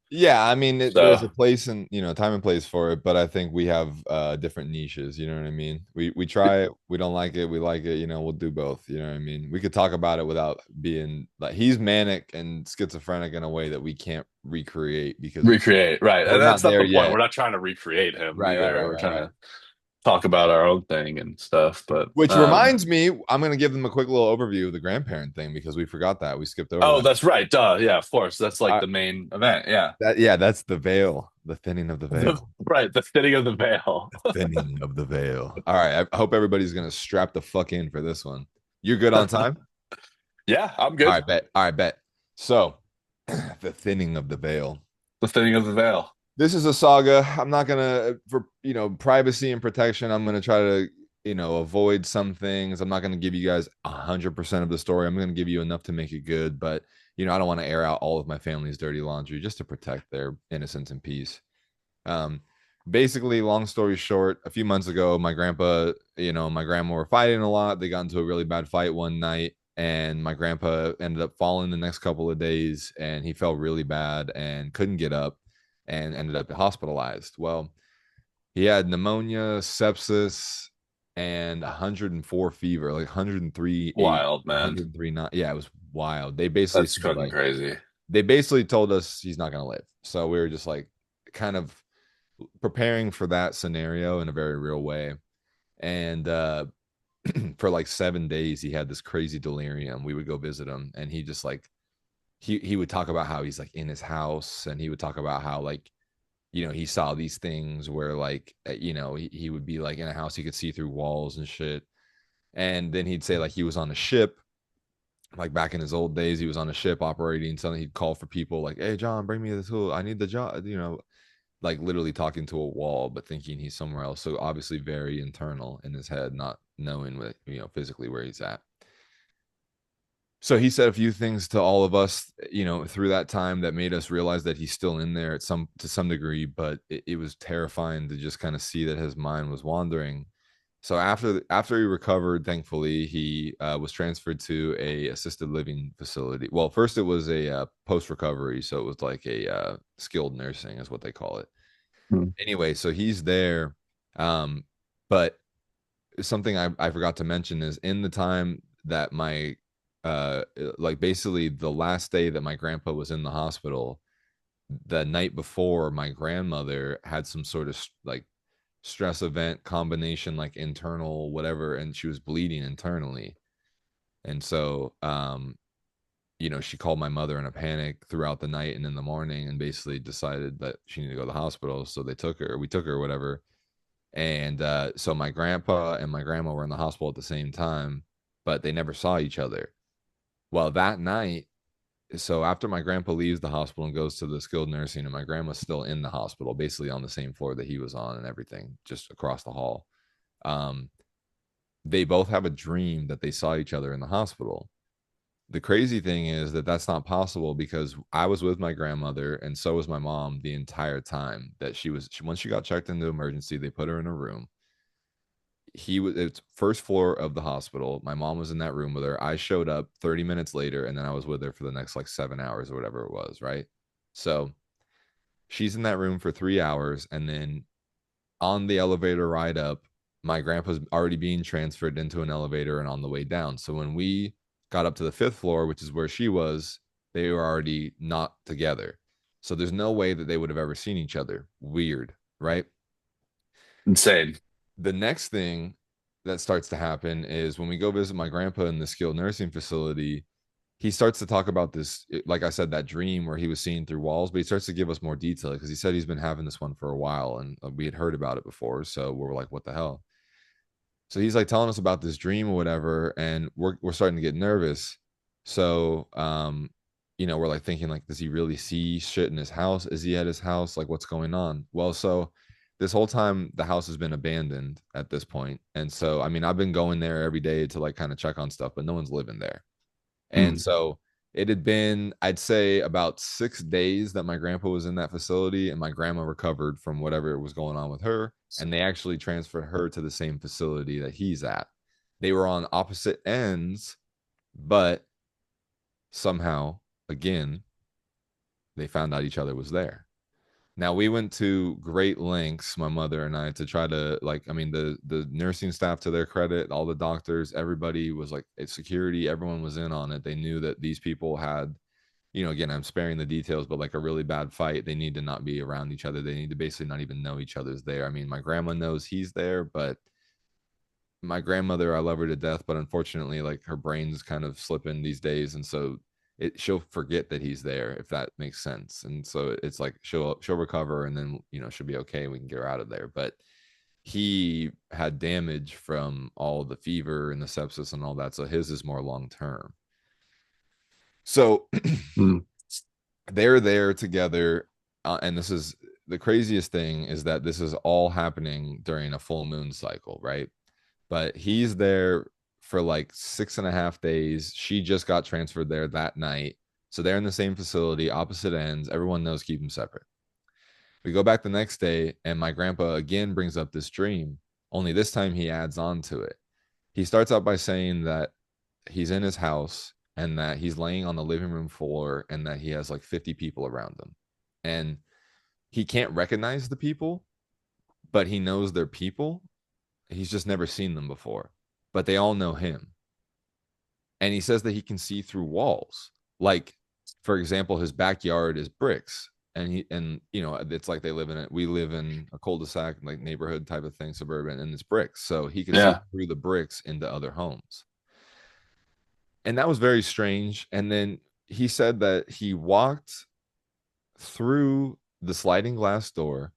Yeah, I mean, there's So a place and time and place for it, but I think we have different niches. You know what I mean? We try it, we don't like it, we like it. We'll do both. You know what I mean? We could talk about it without being like he's manic and schizophrenic in a way that we can't recreate because recreate, right. we're And not that's not there the point. yet. We're not trying to recreate him Right, right, either. right, We're right, trying right. to talk about our own thing and stuff. But Which reminds me, I'm gonna give them a quick little overview of the grandparent thing because we forgot that we skipped over oh, that. that's right. Duh. Yeah, of course. That's like I, the main event. Yeah. yeah, that's the veil, the thinning of the veil. Right. The fitting of the veil. Thinning of the veil. All right. I hope everybody's gonna strap the fuck in for this one. You're good on time? Yeah, I'm All good. right, bet. All right, bet. So, the thinning of the veil. The fitting of the veil. This is a saga. I'm not gonna, for privacy and protection, I'm gonna try to avoid some things. I'm not going to give you guys 100% of the story. I'm going to give you enough to make it good, but I don't want to air out all of my family's dirty laundry just to protect their innocence and peace. Um, Basically, long story short, a few months ago, my grandpa, my grandma were fighting a lot. They got into a really bad fight one night, and my grandpa ended up falling the next couple of days, and he felt really bad and couldn't get up and ended up hospitalized. Well, he had pneumonia, sepsis, and 104 fever, like 103.8, Wild, man. 103.9. Yeah, it was wild. They basically That's said fucking like crazy. they basically told us he's not gonna live. So we were just like kind of preparing for that scenario in a very real way. And for like 7 days, he had this crazy delirium. We would go visit him, and he just like he would talk about how he's like in his house, and he would talk about how like he saw these things where like he would be like in a house he could see through walls and shit. And then he'd say like he was on a ship, like back in his old days, he was on a ship operating something. He'd call for people like, "Hey, John, bring me the tool. I need the job." Like literally talking to a wall, but thinking he's somewhere else. So obviously very internal in his head, not knowing what physically where he's at. So he said a few things to all of us, through that time that made us realize that he's still in there to some degree, but it was terrifying to just kind of see that his mind was wandering. So after he recovered, thankfully, he was transferred to a assisted living facility. Well, first it was a post recovery, so it was like a skilled nursing is what they call it. Hmm. Anyway, so he's there, but something I forgot to mention is in the time that my like basically the last day that my grandpa was in the hospital, the night before, my grandmother had some sort of like stress event combination, like internal whatever, and she was bleeding internally. And so she called my mother in a panic throughout the night and in the morning, and basically decided that she needed to go to the hospital. So we took her, whatever. And so my grandpa and my grandma were in the hospital at the same time, but they never saw each other. Well, that night, so after my grandpa leaves the hospital and goes to the skilled nursing, and my grandma's still in the hospital, basically on the same floor that he was on and everything, just across the hall. Um, they both have a dream that they saw each other in the hospital. The crazy thing is that that's not possible because I was with my grandmother and so was my mom the entire time that once she got checked into emergency, they put her in a room. It's first floor of the hospital. My mom was in that room with her. I showed up 30 minutes later, and then I was with her for the next like 7 hours or whatever it was, right? So she's in that room for 3 hours, and then on the elevator ride up, my grandpa's already being transferred into an elevator and on the way down. So when we got up to the fifth floor, which is where she was, they were already not together. So there's no way that they would have ever seen each other. Weird, right? Insane. The next thing that starts to happen is when we go visit my grandpa in the skilled nursing facility, he starts to talk about this, like I said, that dream where he was seeing through walls, but he starts to give us more detail because he said he's been having this one for a while, and we had heard about it before. So we're like, what the hell? So he's like telling us about this dream or whatever, and we're starting to get nervous. So we're like thinking like, does he really see shit in his house? Is he at his house? Like, what's going on? Well, so this whole time the house has been abandoned at this point. And so I mean, I've been going there every day to like kind of check on stuff, but no one's living there. And Hmm. so it had been, I'd say, about 6 days that my grandpa was in that facility, and my grandma recovered from whatever was going on with her. And they actually transferred her to the same facility that he's at. They were on opposite ends, but somehow, again, they found out each other was there. Now we went to great lengths, my mother and I, to try to like, I mean, the nursing staff, to their credit, all the doctors, everybody was like security, everyone was in on it. They knew that these people had, again, I'm sparing the details, but like a really bad fight. They need to not be around each other. They need to basically not even know each other's there. I mean, my grandma knows he's there, but my grandmother, I love her to death, but unfortunately, like her brain's kind of slipping these days, and so she'll forget that he's there, if that makes sense. And so it's like she'll recover, and then she'll be okay. We can get her out of there. But he had damage from all the fever and the sepsis and all that, so his is more long term. So Hmm. they're there together, and this is the craziest thing is that this is all happening during a full moon cycle, right? but he's there for like 6.5 days. She just got transferred there that night. So they're in the same facility, opposite ends. Everyone knows keep them separate. We go back the next day, and my grandpa again brings up this dream, only this time he adds on to it. He starts out by saying that he's in his house and that he's laying on the living room floor and that he has like 50 people around him. And he can't recognize the people, but he knows they're people. He's just never seen them before, but they all know him. And he says that he can see through walls. Like, for example, his backyard is bricks. And it's like they live in it. We live in a cul-de-sac, like neighborhood type of thing, suburban, and it's bricks. So he could see Yeah. through the bricks into other homes. And that was very strange. And then he said that he walked through the sliding glass door,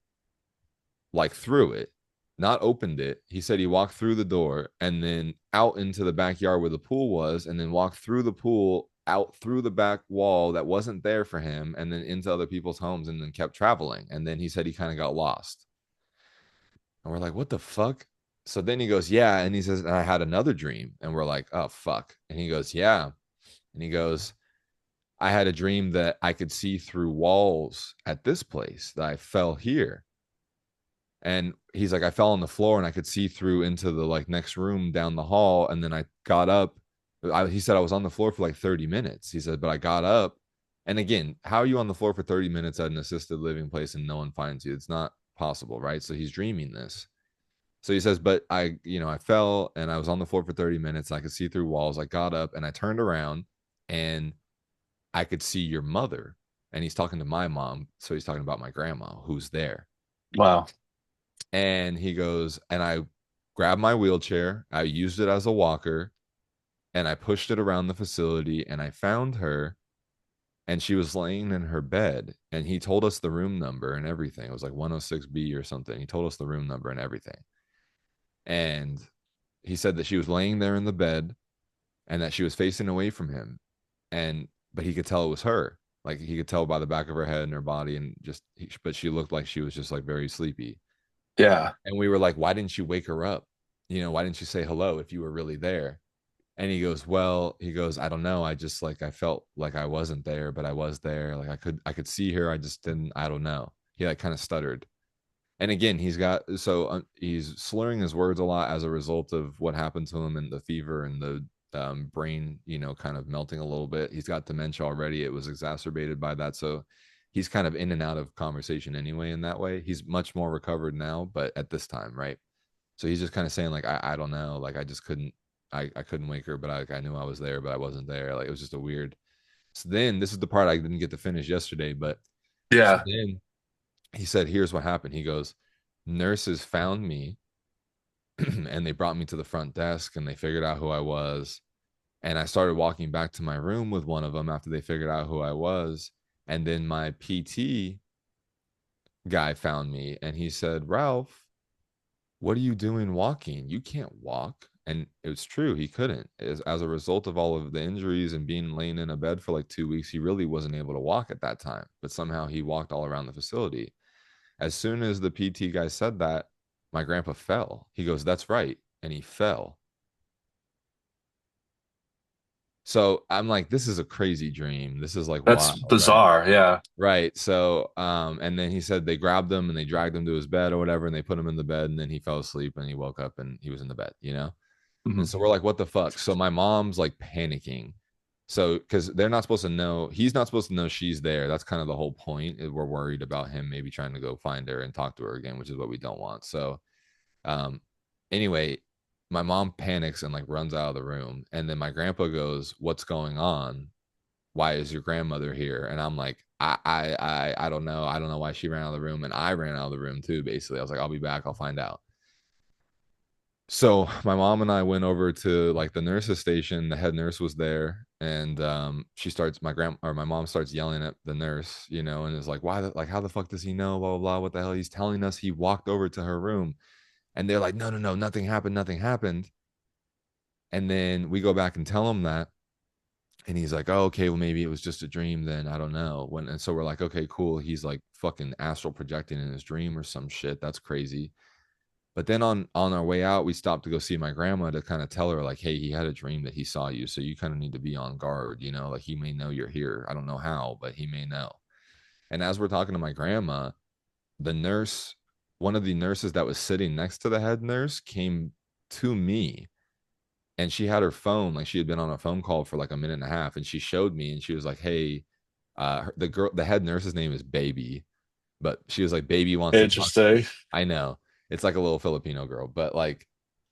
like through it, not opened it. He said he walked through the door and then out into the backyard where the pool was, and then walked through the pool out through the back wall that wasn't there for him, and then into other people's homes, and then kept traveling. And then he said he kind of got lost. And we're like, what the fuck? So then he goes, yeah. And he says, I had another dream. And we're like, oh, fuck. And he goes, yeah. And he goes, I had a dream that I could see through walls at this place, that I fell here. And he's like, I fell on the floor and I could see through into the like next room down the hall. And then I got up. He said I was on the floor for like 30 minutes. He said, but I got up. And again, how are you on the floor for 30 minutes at an assisted living place and no one finds you? It's not possible, right? So he's dreaming this. So he says, but I fell and I was on the floor for 30 minutes. And I could see through walls. I got up and I turned around and I could see your mother. And he's talking to my mom. So he's talking about my grandma who's there. Wow. And he goes, and I grabbed my wheelchair. I used it as a walker and I pushed it around the facility and I found her and she was laying in her bed. And he told us the room number and everything. It was like 106B or something. He told us the room number and everything. And he said that she was laying there in the bed and that she was facing away from him. But he could tell it was her. Like he could tell by the back of her head and her body, and but she looked like she was just like very sleepy. Yeah. And we were like, why didn't you wake her up? Why didn't you say hello if you were really there? And he goes, I don't know. I just like, I felt like I wasn't there, but I was there. Like I could see her. I just didn't, I don't know. He like kind of stuttered. And again, he's slurring his words a lot as a result of what happened to him and the fever and the brain, kind of melting a little bit. He's got dementia already. It was exacerbated by that. So he's kind of in and out of conversation anyway in that way. He's much more recovered now, but at this time, right? So he's just kind of saying like, I don't know. Like I just couldn't, I couldn't wake her, but I knew I was there, but I wasn't there. Like it was just a weird. So then this is the part I didn't get to finish yesterday, but so Yeah. then he said, here's what happened. He goes, nurses found me and they brought me to the front desk and they figured out who I was. And I started walking back to my room with one of them after they figured out who I was. And then my PT guy found me and he said, Ralph, what are you doing walking? You can't walk. And it was true. He couldn't. As a result of all of the injuries and being laying in a bed for like 2 weeks, he really wasn't able to walk at that time. But somehow he walked all around the facility. As soon as the PT guy said that, my grandpa fell. He goes, that's right. And he fell. So I'm like, this is a crazy dream. This is like That's wild, right? bizarre. Yeah. Right. So, and then he said they grabbed him and they dragged him to his bed or whatever, and they put him in the bed, and then he fell asleep and he woke up and he was in the bed. And Mhm. so we're like, what the fuck? So my mom's like panicking. So, because they're not supposed to know, he's not supposed to know she's there. That's kind of the whole point. We're worried about him maybe trying to go find her and talk to her again, which is what we don't want. So, um, anyway, my mom panics and like runs out of the room. And then my grandpa goes, what's going on? Why is your grandmother here? And I'm like, I don't know. I don't know why she ran out of the room. And I ran out of the room too, basically. I was like, I'll be back. I'll find out. So my mom and I went over to like the nurse's station. The head nurse was there, and my mom starts yelling at the nurse, and is like, "Why? Like, how the fuck does he know? Blah blah blah. What the hell? He's telling us he walked over to her room." And they're like, "No, no, no, nothing happened. Nothing happened." And then we go back and tell him that, and he's like, "Oh, okay. Well, maybe it was just a dream. Then I don't know." And so we're like, "Okay, cool." He's like fucking astral projecting in his dream or some shit. That's crazy. But then on our way out, we stopped to go see my grandma to kind of tell her like, hey, he had a dream that he saw you, so you kind of need to be on guard. You know, like he may know you're here. I don't know how, but he may know. And as we're talking to my grandma, the nurse, one of the nurses that was sitting next to the head nurse, came to me, and she had her phone, like she had been on a phone call for like a minute and a half, and she showed me, and she was like, hey, the head nurse's name is Baby, but she was like, Baby wants to talk to you. Interesting. I know, it's like a little Filipino girl, but like,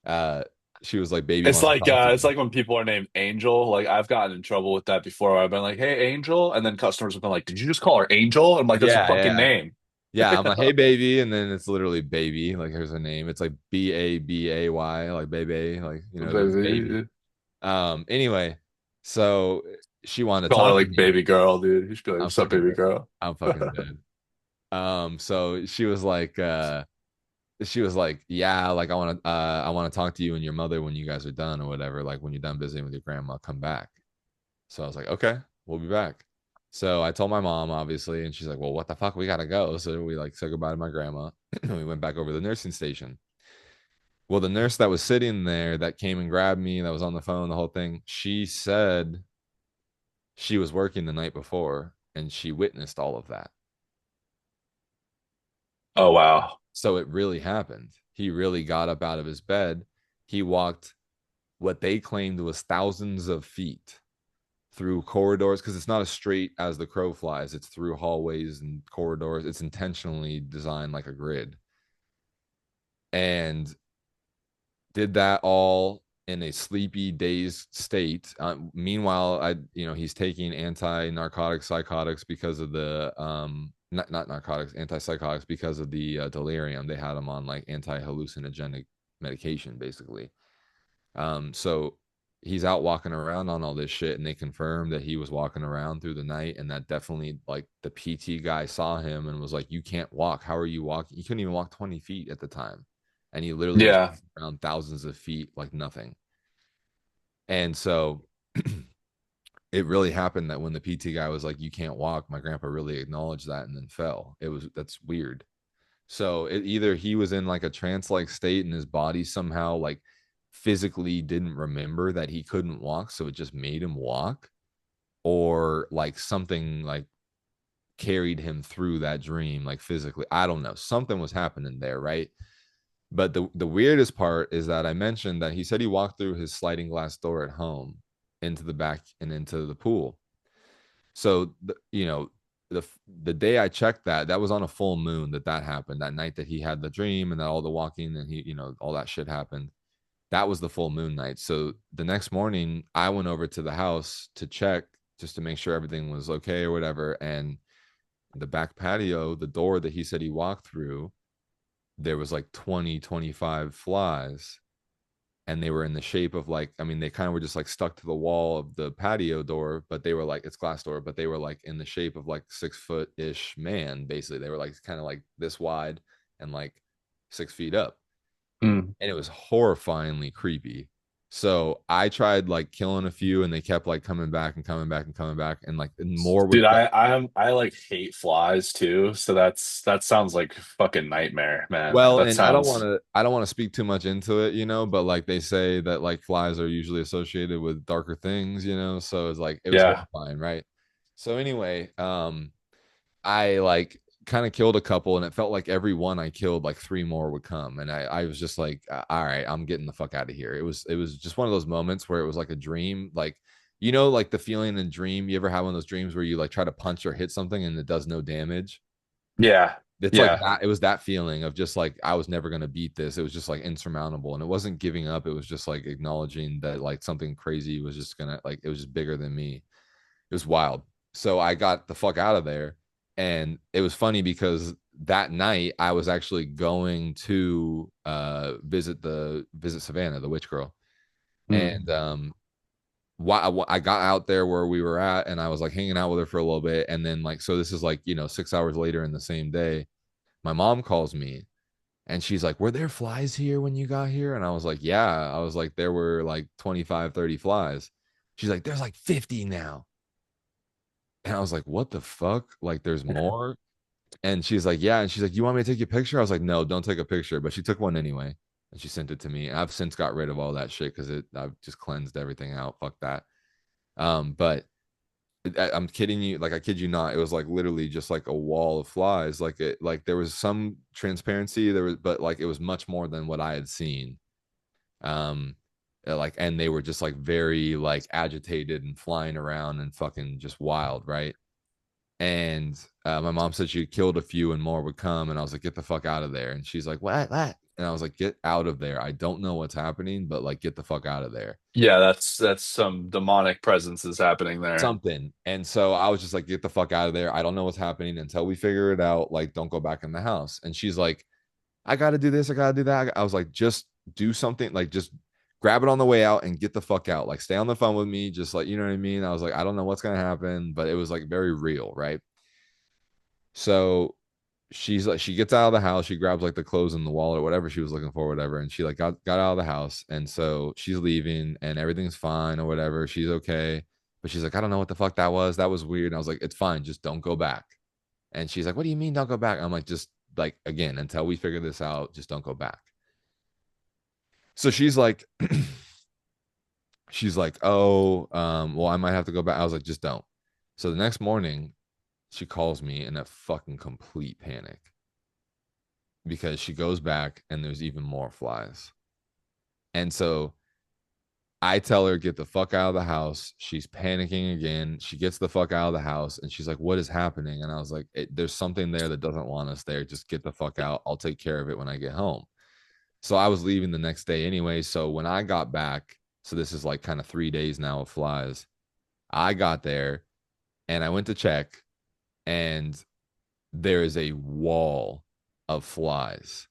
uh she was like, Baby It's wants to like talk to it's you. like when people are named Angel. Like I've gotten in trouble with that before. I've been like, "Hey, Angel," and then customers have been like, "Did you just call her Angel?" I'm like, "That's a Yeah, fucking yeah, name." yeah. I'm like, hey, Baby, and then it's literally Baby, like here's her name. It's like Babay, like baby, like the baby. Baby. Anyway, so she wanted to Call her talk to like me. baby girl, dude. You should be like, I'm "What's up, fucking baby dead. girl?" I'm fucking dead. So she was like, yeah, like I want to talk to you and your mother when you guys are done or whatever. Like when you're done visiting with your grandma, come back. So I was like, okay, we'll be back. So I told my mom, obviously, and she's like, well, what the fuck? We gotta go. So we like said goodbye to my grandma. And we went back over to the nursing station. Well, the nurse that was sitting there that came and grabbed me, that was on the phone, the whole thing, she said she was working the night before and she witnessed all of that. Oh wow. So it really happened. He really got up out of his bed. He walked what they claimed was thousands of feet through corridors, because it's not as straight as the crow flies. It's through hallways and corridors. It's intentionally designed like a grid. And did that all in a sleepy, dazed state. Meanwhile, he's taking anti-narcotic psychotics because of the not narcotics, antipsychotics because of the delirium. They had him on like anti-hallucinogenic medication, basically. So he's out walking around on all this shit, and they confirmed that he was walking around through the night, and that definitely like the PT guy saw him and was like, "You can't walk. How are you walking?" He couldn't even walk 20 feet at the time, and he literally was Yeah. around thousands of feet like nothing. And so it really happened that when the PT guy was like, "You can't walk," my grandpa really acknowledged that and then fell. That's weird. So either he was in like a trance like state and his body somehow like physically didn't remember that he couldn't walk, so it just made him walk, or like something like carried him through that dream, like physically. I don't know. Something was happening there, right? But the weirdest part is that I mentioned that he said he walked through his sliding glass door at home into the back and into the pool. So the day I checked that was on a full moon that happened, that night that he had the dream and that all the walking and he all that shit happened. That was the full moon night. So the next morning I went over to the house to check just to make sure everything was okay or whatever. And the back patio, the door that he said he walked through, there was like 20-25 flies, and they were in the shape of like, I mean, they kind of were just like stuck to the wall of the patio door, but they were like, it's glass door, but they were like in the shape of like 6 foot ish man. Basically, they were like kind of like this wide and like 6 feet up, Mm. and it was horrifyingly creepy. So I tried like killing a few, and they kept like coming back and coming back and coming back, and like and more Dude, would come. I like hate flies too. So that sounds like fucking nightmare, man. Well, That and sounds I don't want to speak too much into it, but like they say that like flies are usually associated with darker things, so it's like it was yeah. horrifying, right? So anyway, I like kind of killed a couple, and it felt like every one I killed, like three more would come, and I was just like, all right, I'm getting the fuck out of here. It was just one of those moments where it was like a dream, like like the feeling in dream. You ever have one of those dreams where you like try to punch or hit something and it does no damage? Yeah. It's like Yeah. that. It was that feeling of just like I was never gonna beat this. It was just like insurmountable, and it wasn't giving up. It was just like acknowledging that like something crazy was just gonna like it was just bigger than me. It was wild. So I got the fuck out of there, and it was funny because that night I was actually going to visit Savannah, the witch girl, Mm. and I got out there where we were at, and I was like hanging out with her for a little bit, and then like so this is like 6 hours later in the same day, my mom calls me, and she's like, were there flies here when you got here? And I was like, yeah. I was like, there were like 25-30 flies. She's like, there's like 50 now. And I was like, what the fuck? Like, there's more? And she's like, yeah. And she's like, you want me to take your picture? I was like, no, don't take a picture. But she took one anyway. And she sent it to me. I've since got rid of all that shit because I've just cleansed everything out. Fuck that. But I'm kidding you. Like I kid you not. It was like literally just like a wall of flies. Like there was some transparency there was, but like it was much more than what I had seen. Um, like and they were just like very like agitated and flying around and fucking just wild, right? And my mom said she killed a few and more would come, and I was like, get the fuck out of there. And she's like, what? And I was like, get out of there. I don't know what's happening, but like get the fuck out of there. Yeah, that's some demonic presence is happening there. Something. And so I was just like, get the fuck out of there. I don't know what's happening until we figure it out. Like, don't go back in the house. And she's like, I got to do this. I got to do that. I was like, just do something. Like, just grab it on the way out and get the fuck out. Like, stay on the phone with me. Just like, you know what I mean? I was like, I don't know what's going to happen, but it was like very real. Right. So she's like, she gets out of the house. She grabs like the clothes in the wallet or whatever she was looking for, whatever. And she like got out of the house. And so she's leaving and everything's fine or whatever. She's okay. But she's like, I don't know what the fuck that was. That was weird. And I was like, it's fine. Just don't go back. And she's like, what do you mean don't go back? I'm like, just like, again, until we figure this out, just don't go back. So she's like, she's like, oh, well, I might have to go back. I was like, just don't. So the next morning, she calls me in a fucking complete panic because she goes back and there's even more flies. And so I tell her, get the fuck out of the house. She's panicking again. She gets the fuck out of the house and she's like, what is happening? And I was like, there's something there that doesn't want us there. Just get the fuck out. I'll take care of it when I get home. So I was leaving the next day anyway. So when I got back, so this is like kind of 3 days now of flies, I got there and I went to check and there is a wall of flies,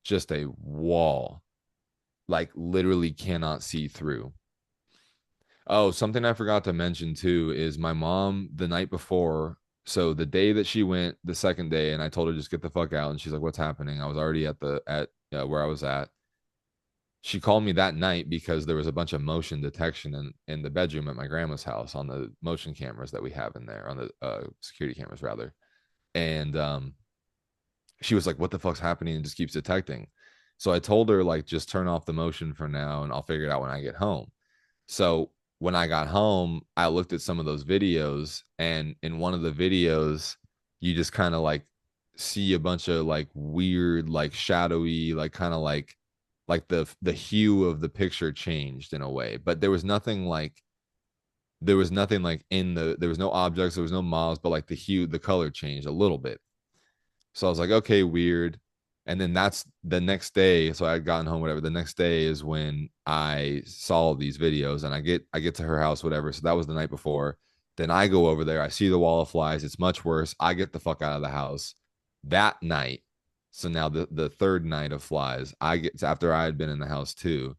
just a wall, like literally cannot see through. Oh, something I forgot to mention too is my mom the night before. So the day that she went, the second day, and I told her just get the fuck out, and she's like, "What's happening?" I was already at where I was at. She called me that night because there was a bunch of motion detection in the bedroom at my grandma's house on the motion cameras that we have in there on the security cameras rather, and she was like, "What the fuck's happening?" and just keeps detecting. So I told her like just turn off the motion for now, and I'll figure it out when I get home. So when I got home, I looked at some of those videos, and in one of the videos, you just kind of like see a bunch of like weird, like shadowy, like kind of like the hue of the picture changed in a way, but there was nothing like in there was no objects, there was no mobs, but like the hue, the color changed a little bit. So I was like, okay, weird. And then that's the next day. So I had gotten home, whatever. The next day is when I saw these videos and I get to her house, whatever. So that was the night before. Then I go over there. I see the wall of flies. It's much worse. I get the fuck out of the house that night. So now the third night of flies, I get after I had been in the house too,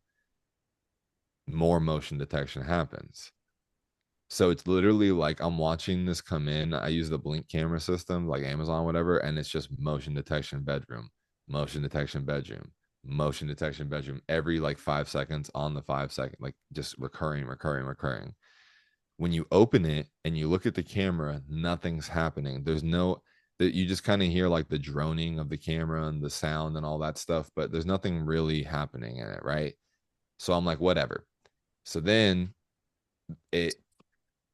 more motion detection happens. So it's literally like I'm watching this come in. I use the Blink camera system, like Amazon, whatever, and it's just motion detection bedroom, motion detection bedroom, motion detection bedroom every like 5 seconds on the 5 second, like just recurring, recurring, recurring. When you open it and you look at the camera, nothing's happening. There's no that you just kind of hear like the droning of the camera and the sound and all that stuff, but there's nothing really happening in it, right? So I'm like, whatever. So then it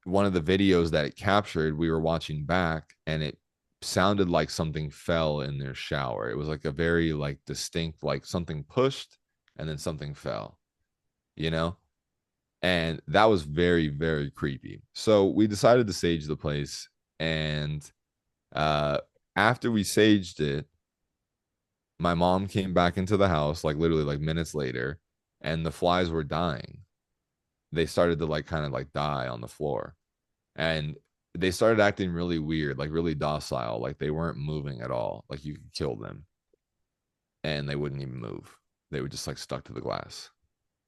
one of the videos that it captured, we were watching back and it sounded like something fell in their shower. It was like a very like distinct, like something pushed and then something fell, you know? And that was very, very creepy. So we decided to sage the place. And uh after we saged it, my mom came back into the house, like literally like minutes later, and the flies were dying. They started to like kind of like die on the floor. And they started acting really weird, like really docile, like they weren't moving at all. Like you could kill them and they wouldn't even move. They were just like stuck to the glass.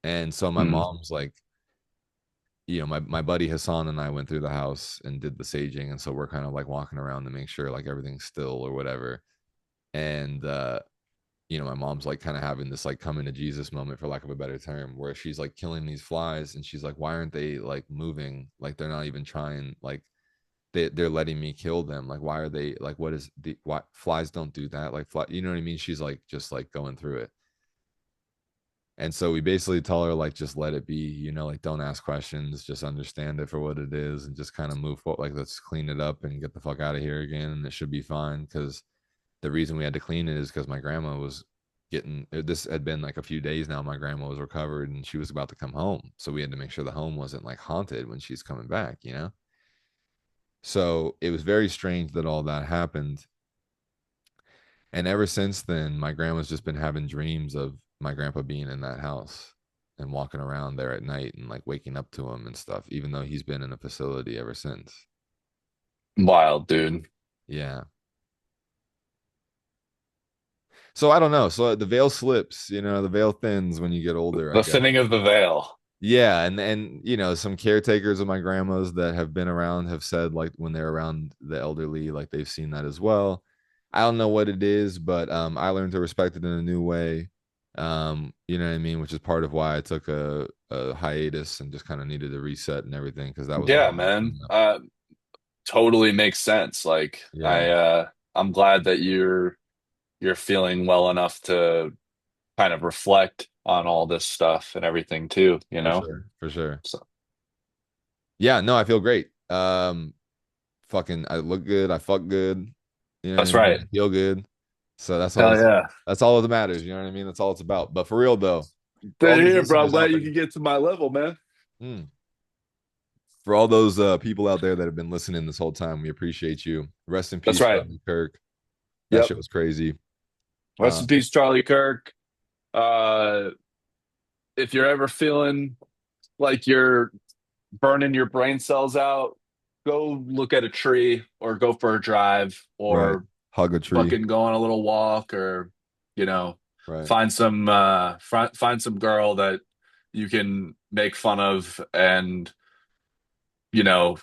And so my Hmm. mom's like, my buddy Hassan and I went through the house and did the saging. And so we're kind of like walking around to make sure like everything's still or whatever. And my mom's like kind of having this like coming to Jesus moment, for lack of a better term, where she's like killing these flies and she's like, why aren't they like moving? Like they're not even trying, like they're letting me kill them. Like, why are they like, what is the why flies don't do that? Like you know what I mean? She's like just like going through it. And so we basically tell her like just let it be, like don't ask questions, just understand it for what it is and just kind of move forward. Like let's clean it up and get the fuck out of here again. And it should be fine. Cause the reason we had to clean it is because my grandma was getting this had been like a few days now. My grandma was recovered and she was about to come home. So we had to make sure the home wasn't like haunted when she's coming back. So it was very strange that all that happened. And ever since then, my grandma's just been having dreams of my grandpa being in that house and walking around there at night and like waking up to him and stuff, even though he's been in a facility ever since. Wild, dude. Yeah. So I don't know. So the veil slips, the veil thins when you get older, I The guess. thinning of the veil. Yeah, and some caretakers of my grandmas that have been around have said like when they're around the elderly, like they've seen that as well. I don't know what it is, but I learned to respect it in a new way. You know what I mean, which is part of why I took a hiatus and just kind of needed a reset and everything because that was a Yeah, lot. man. Totally makes sense. Like Yeah, I'm glad that you're feeling well enough to kind of reflect on all this stuff and everything too, you for know? sure, for sure. So Yeah, no, I feel great. Fucking, I look good, I fuck good. You know what that's I mean? right. I feel good. So that's all Hell yeah. that's all that matters. You know what I mean? That's all it's about. But for real though, for all Good those here, bro. I'm listeners out glad you there, could get to my level, man. mm, for all those people out there that have been listening this whole time, we appreciate you. Rest in That's peace, right. Charlie Kirk. That Yep. shit was crazy. Rest in Yeah, peace, Charlie Kirk. Uh, if you're ever feeling like you're burning your brain cells out, go look at a tree or go for a drive right. or Hug a tree. fucking go on a little walk or, you know, Right. find some girl that you can make fun of and, you know,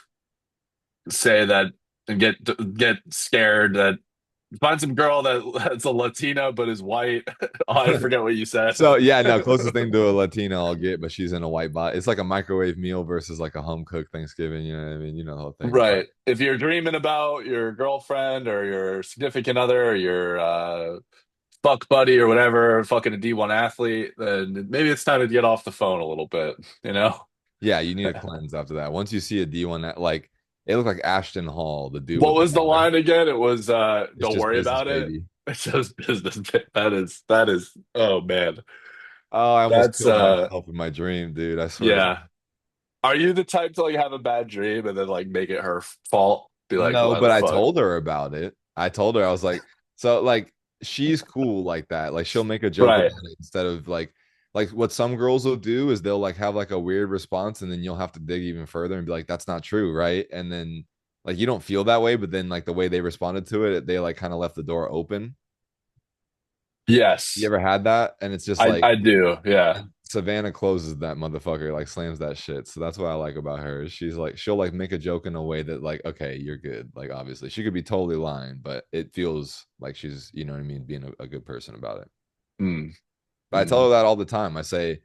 say that and get scared that find some girl that's a Latina but is white. Oh, I forget what you said. So yeah, no, closest thing to a Latina I'll get, but she's in a white body. It's like a microwave meal versus like a home cooked Thanksgiving. You know what I mean? You know the whole thing. But Right. If you're dreaming about your girlfriend or your significant other or your fuck buddy or whatever, fucking a D1 athlete, then maybe it's time to get off the phone a little bit, you know? yeah, you need a cleanse after that. Once you see a D1 that like it looked like Ashton Hall, the dude What with the was the hair. line again? It was It's don't just worry business, about it. baby. It's just business. That is oh man. Oh, I almost That's killed myself in my dream, dude. I swear to God. yeah. Are you the type to like have a bad dream and then like make it her fault? Be like, No, why but the I fuck? told her about it. I told her I was like, so like she's cool like that. Like she'll make a joke Right. about it instead of like what some girls will do is they'll like have like a weird response and then you'll have to dig even further and be like, that's not true, right? And then like you don't feel that way, but then like the way they responded to it, they like kind of left the door open. You Yes. ever had that? And it's just I like I do. Yeah. Savannah closes that motherfucker, like slams that shit. So that's what I like about her. She's like, she'll like make a joke in a way that like, okay, you're good. Like obviously she could be totally lying, but it feels like she's, you know what I mean, being a good person about it. Mm, But I tell mm. her that all the time. I say,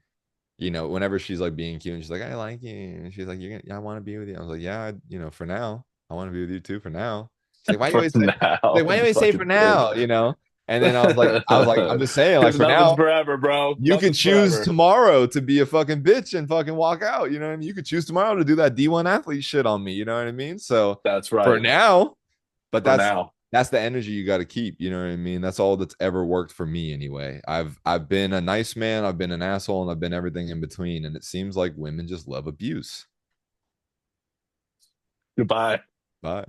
whenever she's like being cute and she's like, I like you. And she's like, you're gonna, yeah, I want to be with you. I was like, yeah, for now, I want to be with you too for now. She's like, why do you For always say, she's now. like, why do you always say for Fucking bitch. now? And then I was like, I'm just saying, like Because for nothing's now, forever, bro. you could Nothing's choose forever. tomorrow to be a fucking bitch and fucking walk out. You know what I mean? You could choose tomorrow to do that D1 athlete shit on me. You know what I mean? So That's for right. now, but For that's now. that's the energy you got to keep. You know what I mean? That's all that's ever worked for me anyway. I've been a nice man, I've been an asshole, and I've been everything in between. And it seems like women just love abuse. Goodbye. Bye.